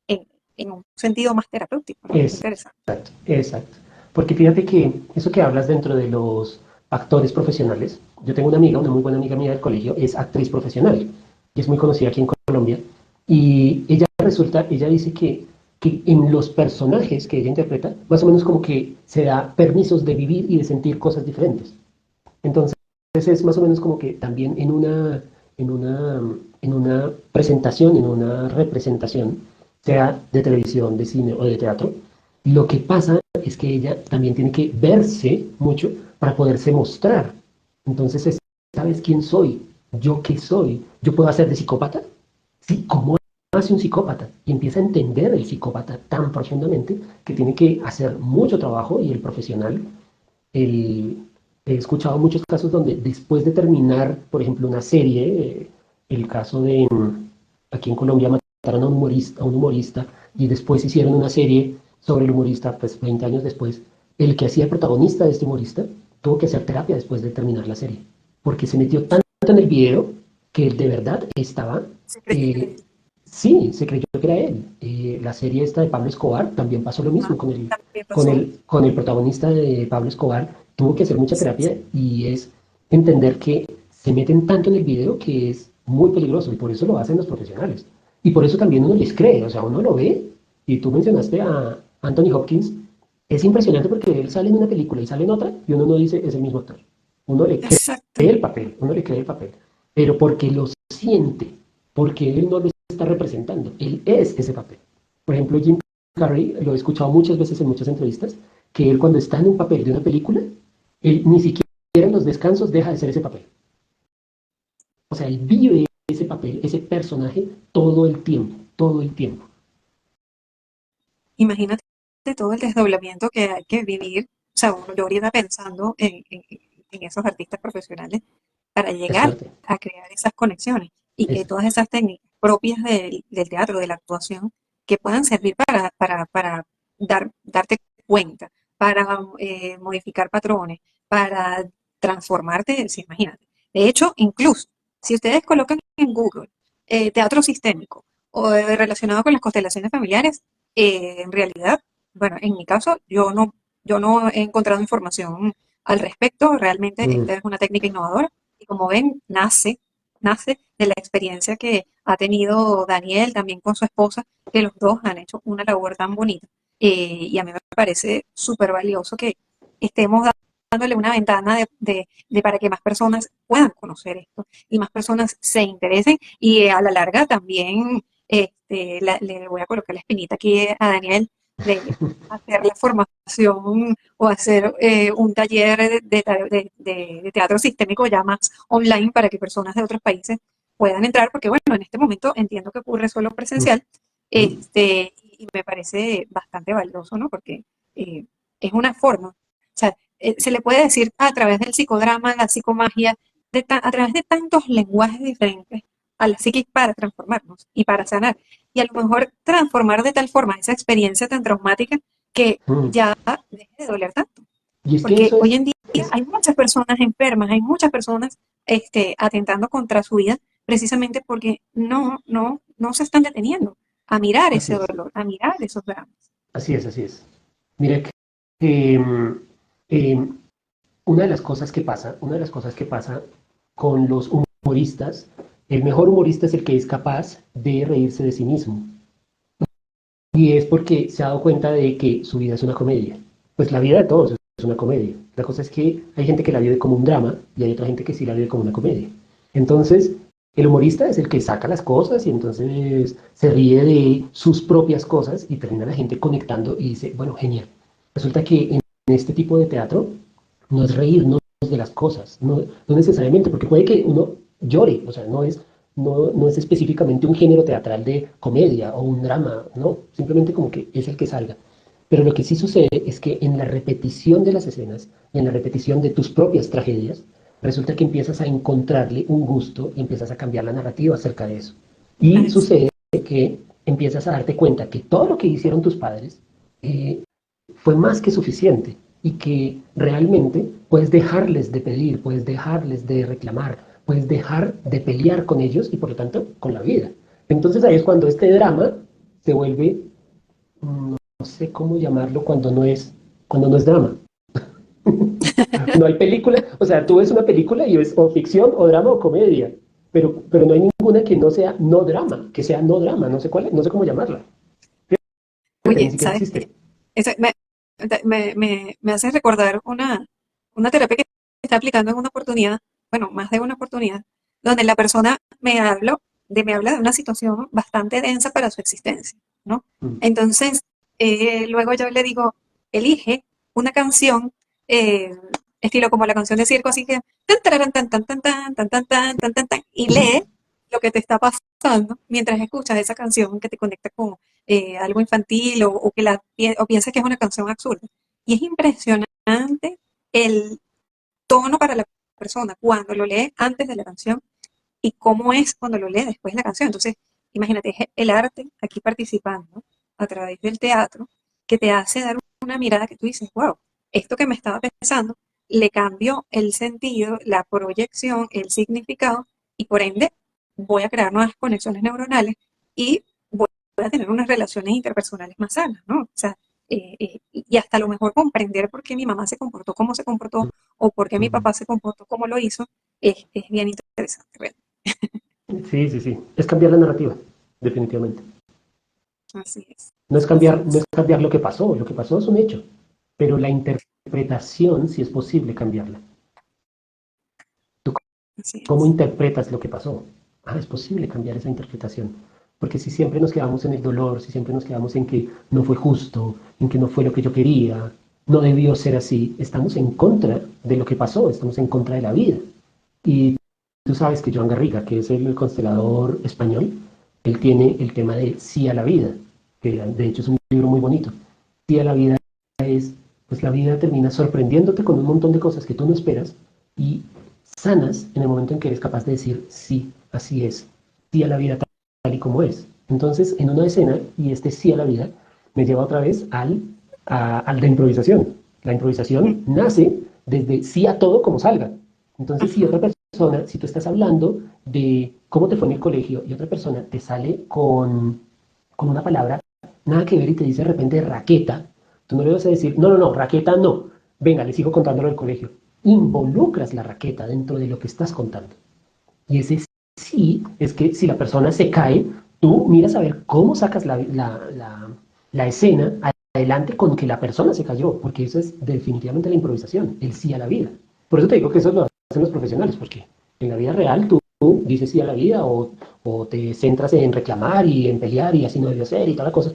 en, en un sentido más terapéutico, ¿no? Interesante. exacto, exacto. Porque fíjate que eso que hablas dentro de los actores profesionales, yo tengo una amiga, una muy buena amiga mía del colegio, es actriz profesional y es muy conocida aquí en Colombia. Y ella dice que en los personajes que ella interpreta, más o menos como que se da permisos de vivir y de sentir cosas diferentes. Entonces es más o menos como que también en una presentación, en una representación, sea de televisión, de cine o de teatro, lo que pasa es que ella también tiene que verse mucho para poderse mostrar. Entonces ¿sabes quién soy? ¿Yo qué soy? ¿Yo puedo hacer de psicópata? Sí, ¿cómo hace un psicópata? Y empieza a entender el psicópata tan profundamente que tiene que hacer mucho trabajo y el profesional el, he escuchado muchos casos donde después de terminar, por ejemplo, una serie, el caso Aquí en Colombia mataron a un humorista y después hicieron una serie sobre el humorista, pues 20 años después. El que hacía el protagonista de este humorista tuvo que hacer terapia después de terminar la serie, porque se metió tanto en el video que de verdad estaba, Se creyó que era eh, él. sí, se creyó que era él. La serie esta de Pablo Escobar también pasó lo mismo Ajá, con el, también pasó. con el protagonista de Pablo Escobar. Tuvo que hacer mucha Sí, sí. terapia y es entender que se meten tanto en el video que es muy peligroso y por eso lo hacen los profesionales. Y por eso también uno les cree, o sea, uno lo ve y tú mencionaste a Anthony Hopkins, es impresionante porque él sale en una película y sale en otra y uno no dice es el mismo actor. Uno le cree Exacto. el papel, uno le cree el papel, pero porque lo siente, porque él no lo está representando, él es ese papel. Por ejemplo, Jim Carrey, lo he escuchado muchas veces en muchas entrevistas, que él cuando está en un papel de una película, él ni siquiera en los descansos deja de ser ese papel. O sea, él vive ese papel, ese personaje todo el tiempo, todo el tiempo. Imagínate todo el desdoblamiento que hay que vivir. O sea, yo ahorita pensando en esos artistas profesionales para Es llegar fuerte. a crear esas conexiones y que Es, todas esas técnicas propias del teatro, de la actuación, que puedan servir para darte cuenta, para modificar patrones, para transformarte, sí, imagínate. De hecho, incluso, si ustedes colocan en Google teatro sistémico o relacionado con las constelaciones familiares, en realidad, bueno, en mi caso, yo no he encontrado información al respecto. Realmente mm, esta es una técnica innovadora y como ven, nace de la experiencia que ha tenido Daniel también con su esposa, que los dos han hecho una labor tan bonita. Y a mí me parece súper valioso que estemos dándole una ventana para que más personas puedan conocer esto y más personas se interesen y a la larga también le voy a colocar la espinita aquí a Daniel de hacer la formación o hacer un taller de teatro sistémico ya más online para que personas de otros países puedan entrar, porque bueno, en este momento entiendo que ocurre solo mm, presencial, mm. y me parece bastante valioso, ¿no? Porque eh, es una forma, o sea, se le puede decir a través del psicodrama, la psicomagia, a través de tantos lenguajes diferentes a la psiquis para transformarnos y para sanar. Y a lo mejor transformar de tal forma esa experiencia tan traumática que Mm. ya deje de doler tanto. Y es que Porque eso hoy en día es, hay muchas personas enfermas, hay muchas personas atentando contra su vida precisamente porque no se están deteniendo a mirar así ese es, dolor, a mirar esos dramas. así es, así es. Mira que em, em, una de las cosas que pasa, una de las cosas que pasa con los humoristas, el mejor humorista es el que es capaz de reírse de sí mismo. Y es porque se ha dado cuenta de que su vida es una comedia. Pues la vida de todos es una comedia. La cosa es que hay gente que la vive como un drama y hay otra gente que sí la vive como una comedia. Entonces, el humorista es el que saca las cosas y entonces se ríe de sus propias cosas y termina la gente conectando y dice, bueno, genial. Resulta que en este tipo de teatro no es reírnos de las cosas, no necesariamente, porque puede que uno llore, o sea, no es específicamente un género teatral de comedia o un drama, no, simplemente como que es el que salga. Pero lo que sí sucede es que en la repetición de las escenas y en la repetición de tus propias tragedias, resulta que empiezas a encontrarle un gusto y empiezas a cambiar la narrativa acerca de eso. Y Así sucede que empiezas a darte cuenta que todo lo que hicieron tus padres eh, fue más que suficiente y que realmente puedes dejarles de pedir, puedes dejarles de reclamar, puedes dejar de pelear con ellos y por lo tanto con la vida. Entonces ahí es cuando este drama se vuelve, no sé cómo llamarlo, cuando no es drama. No hay película, o sea, tú ves una película y es o ficción o drama o comedia, pero no hay ninguna que no sea no drama, que sea no drama, no sé cuál, no sé cómo llamarla. Fíjate, ni oye, siquiera ¿sabes existe. qué? Eso me hace recordar una terapia que está aplicando en una oportunidad, bueno, más de una oportunidad, donde la persona me habla de una situación bastante densa para su existencia, ¿no? Mm. Entonces, luego yo le digo, elige una canción, eh, estilo como la canción de circo, así que tan, tararán, tan, tan, tan, tan, tan, tan, tan, tan, tan, tan, y lee lo que te está pasando mientras escuchas esa canción que te conecta con algo infantil o piensas que es una canción absurda. Y es impresionante el tono para la persona cuando lo lee antes de la canción y cómo es cuando lo lee después de la canción. Entonces, imagínate, es el arte aquí participando a través del teatro que te hace dar una mirada que tú dices, wow, esto que me estaba pensando le cambió el sentido, la proyección, el significado y por ende voy a crear nuevas conexiones neuronales y voy a tener unas relaciones interpersonales más sanas, ¿no? O sea, y hasta a lo mejor comprender por qué mi mamá se comportó como se comportó o por qué mi Ujú. papá se comportó como lo hizo, es bien interesante, ¿verdad? Sí, sí, sí. Es cambiar la narrativa, definitivamente. Así es, No es así cambiar, no es es, cambiar lo que pasó es un hecho, pero la interpretación sí es posible cambiarla. ¿Tú así cómo es. interpretas lo que pasó? Ah, es posible cambiar esa interpretación, porque si siempre nos quedamos en el dolor, si siempre nos quedamos en que no fue justo, en que no fue lo que yo quería, no debió ser así, estamos en contra de lo que pasó, estamos en contra de la vida. Y tú sabes que Joan Garriga, que es el constelador español, él tiene el tema de sí a la vida, que de hecho es un libro muy bonito. Sí a la vida es, pues la vida termina sorprendiéndote con un montón de cosas que tú no esperas y sanas en el momento en que eres capaz de decir sí, así es, sí a la vida tal y como es. Entonces, en una escena, y este sí a la vida, me lleva otra vez al de improvisación. La improvisación nace desde sí a todo como salga. Entonces, si otra Ujú. persona, si tú estás hablando de cómo te fue en el colegio y otra persona te sale con una palabra nada que ver y te dice de repente raqueta, tú no le vas a decir, no, no, no, raqueta no. Venga, le sigo contándolo del colegio. Involucras la raqueta dentro de lo que estás contando. Y ese sí es que si la persona se cae, tú miras a ver cómo sacas la escena adelante con que la persona se cayó, porque eso es definitivamente la improvisación, el sí a la vida. Por eso te digo que eso lo hacen los profesionales, porque en la vida real tú dices sí a la vida o te centras en reclamar y en pelear y así no debió ser y toda la cosa.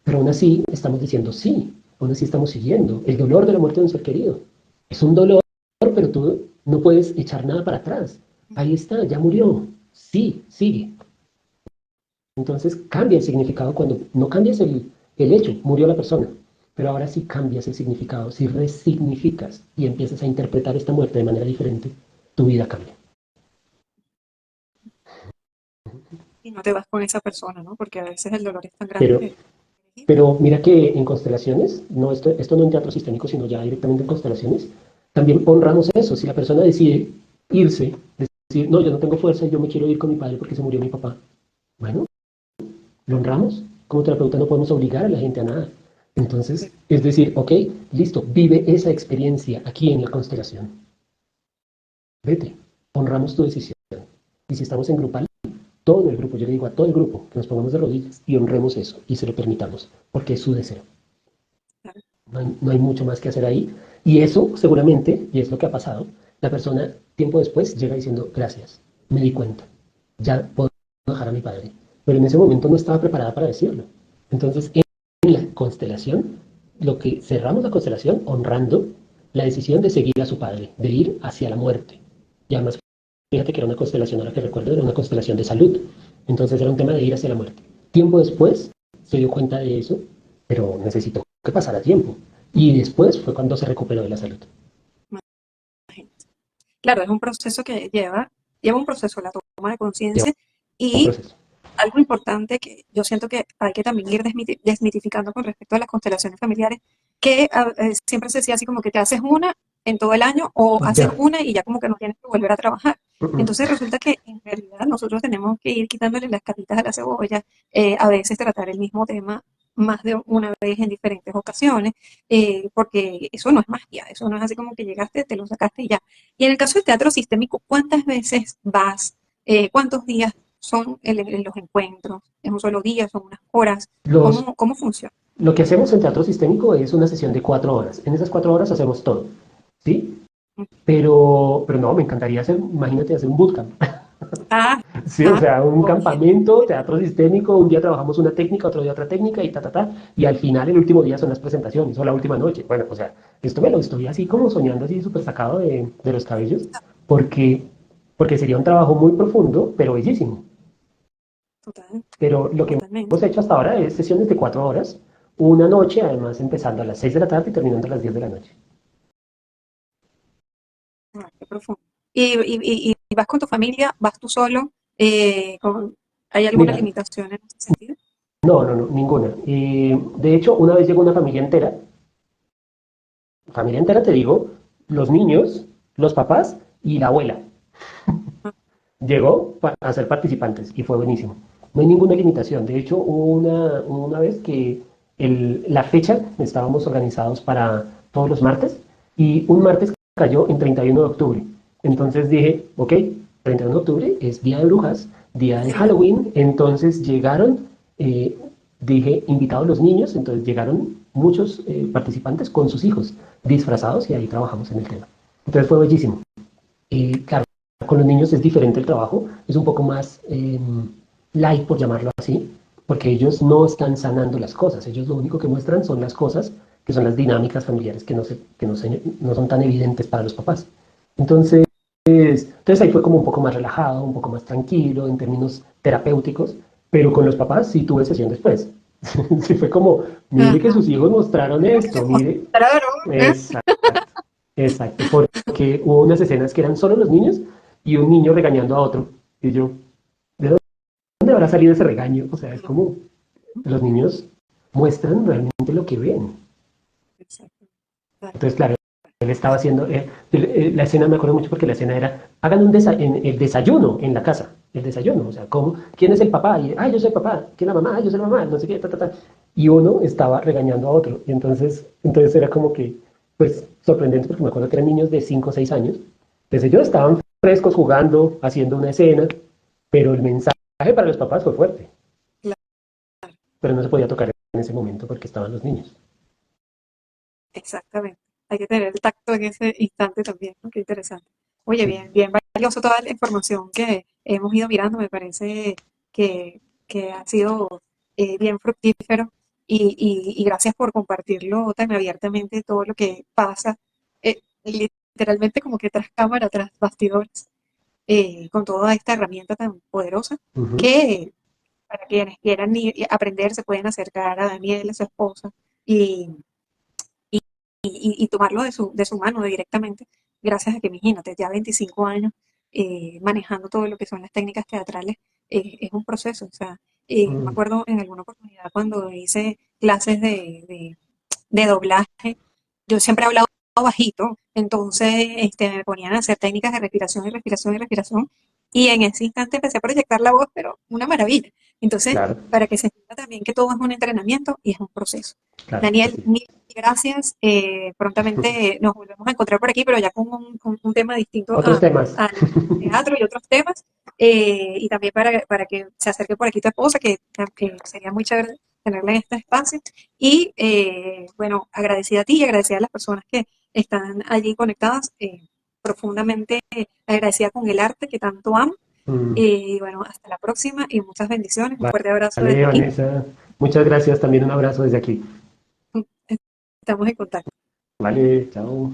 Pero aún así estamos diciendo sí, aún así estamos siguiendo el dolor de la muerte de un ser querido. Es un dolor, pero tú no puedes echar nada para atrás. Ahí está, ya murió. Sí, sigue. Entonces cambia el significado cuando no cambias el hecho, murió la persona. Pero ahora sí cambias el significado, si resignificas y empiezas a interpretar esta muerte de manera diferente, tu vida cambia. Y no te vas con esa persona, ¿no? Porque a veces el dolor es tan grande Pero, que es ir. pero mira que en constelaciones, no esto no en teatro sistémico, sino ya directamente en constelaciones, también honramos eso. Si la persona decide irse, decir, no, yo no tengo fuerza, yo me quiero ir con mi padre porque se murió mi papá. Bueno, lo honramos. Como terapeuta no podemos obligar a la gente a nada. Entonces, es decir, ok, listo, vive esa experiencia aquí en la constelación. Vete, honramos tu decisión. Y si estamos en grupal, todo el grupo, yo le digo a todo el grupo que nos pongamos de rodillas y honremos eso y se lo permitamos, porque es su deseo. Claro. No hay mucho más que hacer ahí. Y eso seguramente, y es lo que ha pasado, la persona tiempo después llega diciendo, gracias, me di cuenta, ya puedo dejar a mi padre. Pero en ese momento no estaba preparada para decirlo. Entonces, en la constelación, lo que cerramos la constelación honrando la decisión de seguir a su padre, de ir hacia la muerte. Y además, fíjate que era una constelación, ahora que recuerdo, era una constelación de salud. Entonces era un tema de ir hacia la muerte. Tiempo después se dio cuenta de eso, pero necesitó que pasara tiempo. Y después fue cuando se recuperó de la salud. Imagínate. Claro, es un proceso que lleva un proceso, la toma de Lleva conciencia un y proceso. algo importante que yo siento que hay que también ir desmitificando con respecto a las constelaciones familiares, que siempre se decía así como que te haces una en todo el año o haces Ya. una y ya como que no tienes que volver a trabajar. Mm-mm. Entonces resulta que en realidad nosotros tenemos que ir quitándole las capitas a la cebolla, a veces tratar el mismo tema más de una vez en diferentes ocasiones, porque eso no es magia, eso no es así como que llegaste, te lo sacaste y ya. Y en el caso del teatro sistémico, ¿cuántas veces vas? ¿Cuántos días son los encuentros? ¿Es un solo día? ¿Son unas horas? Los, ¿Cómo funciona? lo que hacemos en teatro sistémico es una sesión de 4 horas. En esas 4 horas hacemos todo. ¿Sí? Pero no, me encantaría hacer, imagínate, hacer un bootcamp. Ah, Sí, o sea, un ok. campamento, teatro sistémico, un día trabajamos una técnica, otro día otra técnica y ta, ta, ta, y al final, el último día son las presentaciones o la última noche. Bueno, o sea, esto me lo estoy así como soñando, así súper sacado de los cabellos, porque, porque sería un trabajo muy profundo, pero bellísimo. Total, Pero lo que totalmente. hemos hecho hasta ahora es sesiones de 4 horas, una noche, además empezando a las 6 de la tarde y terminando a las 10 de la noche. Ah, qué profundo. ¿Y vas con tu familia? ¿Vas tú solo? ¿Hay alguna Mira, limitación en ese sentido? no, no, no, ninguna. De hecho, una vez llegó una familia entera te digo, los niños, los papás y la abuela. Ah, Llegó a ser participantes y fue buenísimo. No hay ninguna limitación. De hecho, hubo una vez que la fecha estábamos organizados para todos los martes y un martes cayó en 31 de octubre. Entonces dije, ok, 31 de octubre es día de brujas, día de sí. Halloween. Entonces llegaron, eh, dije, invitados los niños, entonces llegaron muchos participantes con sus hijos disfrazados y ahí trabajamos en el tema. Entonces fue bellísimo. Claro, con los niños es diferente el trabajo, es un poco más light, por llamarlo así, porque ellos no están sanando las cosas, ellos lo único que muestran son las cosas, que son las dinámicas familiares no son tan evidentes para los papás. Entonces, entonces ahí fue como un poco más relajado, un poco más tranquilo en términos terapéuticos, pero con los papás sí tuve sesión después. Sí fue como, mire que Ajá. sus hijos mostraron Lo que te esto, mire, mostraron, ¿eh? exacto. Exacto, porque hubo unas escenas que eran solo los niños y un niño regañando a otro. Y yo, ¿de dónde habrá salido ese regaño? O sea, es como los niños muestran realmente lo que ven. Exacto. Tal Entonces, cual. claro, él estaba haciendo, la escena me acuerdo mucho porque la escena era, hagan el desayuno en la casa, el desayuno, o sea, ¿cómo? ¿Quién es el papá? Y, yo soy el papá, ¿quién es la mamá? Yo soy la mamá, no sé qué, ta, ta, ta. Y uno estaba regañando a otro. Y entonces era como que, pues, sorprendente porque me acuerdo que eran niños de 5 o 6 años. Entonces ellos estaban frescos jugando, haciendo una escena, pero el mensaje para los papás fue fuerte, Claro, pero no se podía tocar en ese momento porque estaban los niños. exactamente. Hay que tener el tacto en ese instante también, ¿no? Qué interesante. Oye, Sí. bien, bien valioso toda la información que hemos ido mirando. Me parece que ha sido bien fructífero y gracias por compartirlo tan abiertamente todo lo que pasa, literalmente como que tras cámara, tras bastidores, con toda esta herramienta tan poderosa Ujú. que para quienes quieran aprender se pueden acercar a Daniel, a su esposa, y, y tomarlo de su mano directamente, gracias a que, imagínate, ya 25 años manejando todo lo que son las técnicas teatrales, es un proceso. O sea, me Mm, acuerdo en alguna oportunidad cuando hice clases de doblaje, yo siempre he hablado bajito, entonces me ponían a hacer técnicas de respiración y respiración y respiración, y en ese instante empecé a proyectar la voz, pero una maravilla. Entonces, claro, para que se entienda también que todo es un entrenamiento y es un proceso. claro, Daniel, así es. mil gracias. Prontamente nos volvemos a encontrar por aquí, pero ya con un tema distinto Otros temas. al teatro y otros temas. Y también para que se acerque por aquí tu esposa, que sería muy chévere tenerla en este espacio. Y bueno, agradecida a ti y agradecida a las personas que están allí conectadas, profundamente agradecida con el arte que tanto amo. Mm, Y bueno, hasta la próxima y muchas bendiciones. Un fuerte abrazo desde vale, aquí. Vanessa. Muchas gracias. También un abrazo desde aquí. Estamos en contacto. Vale, chao.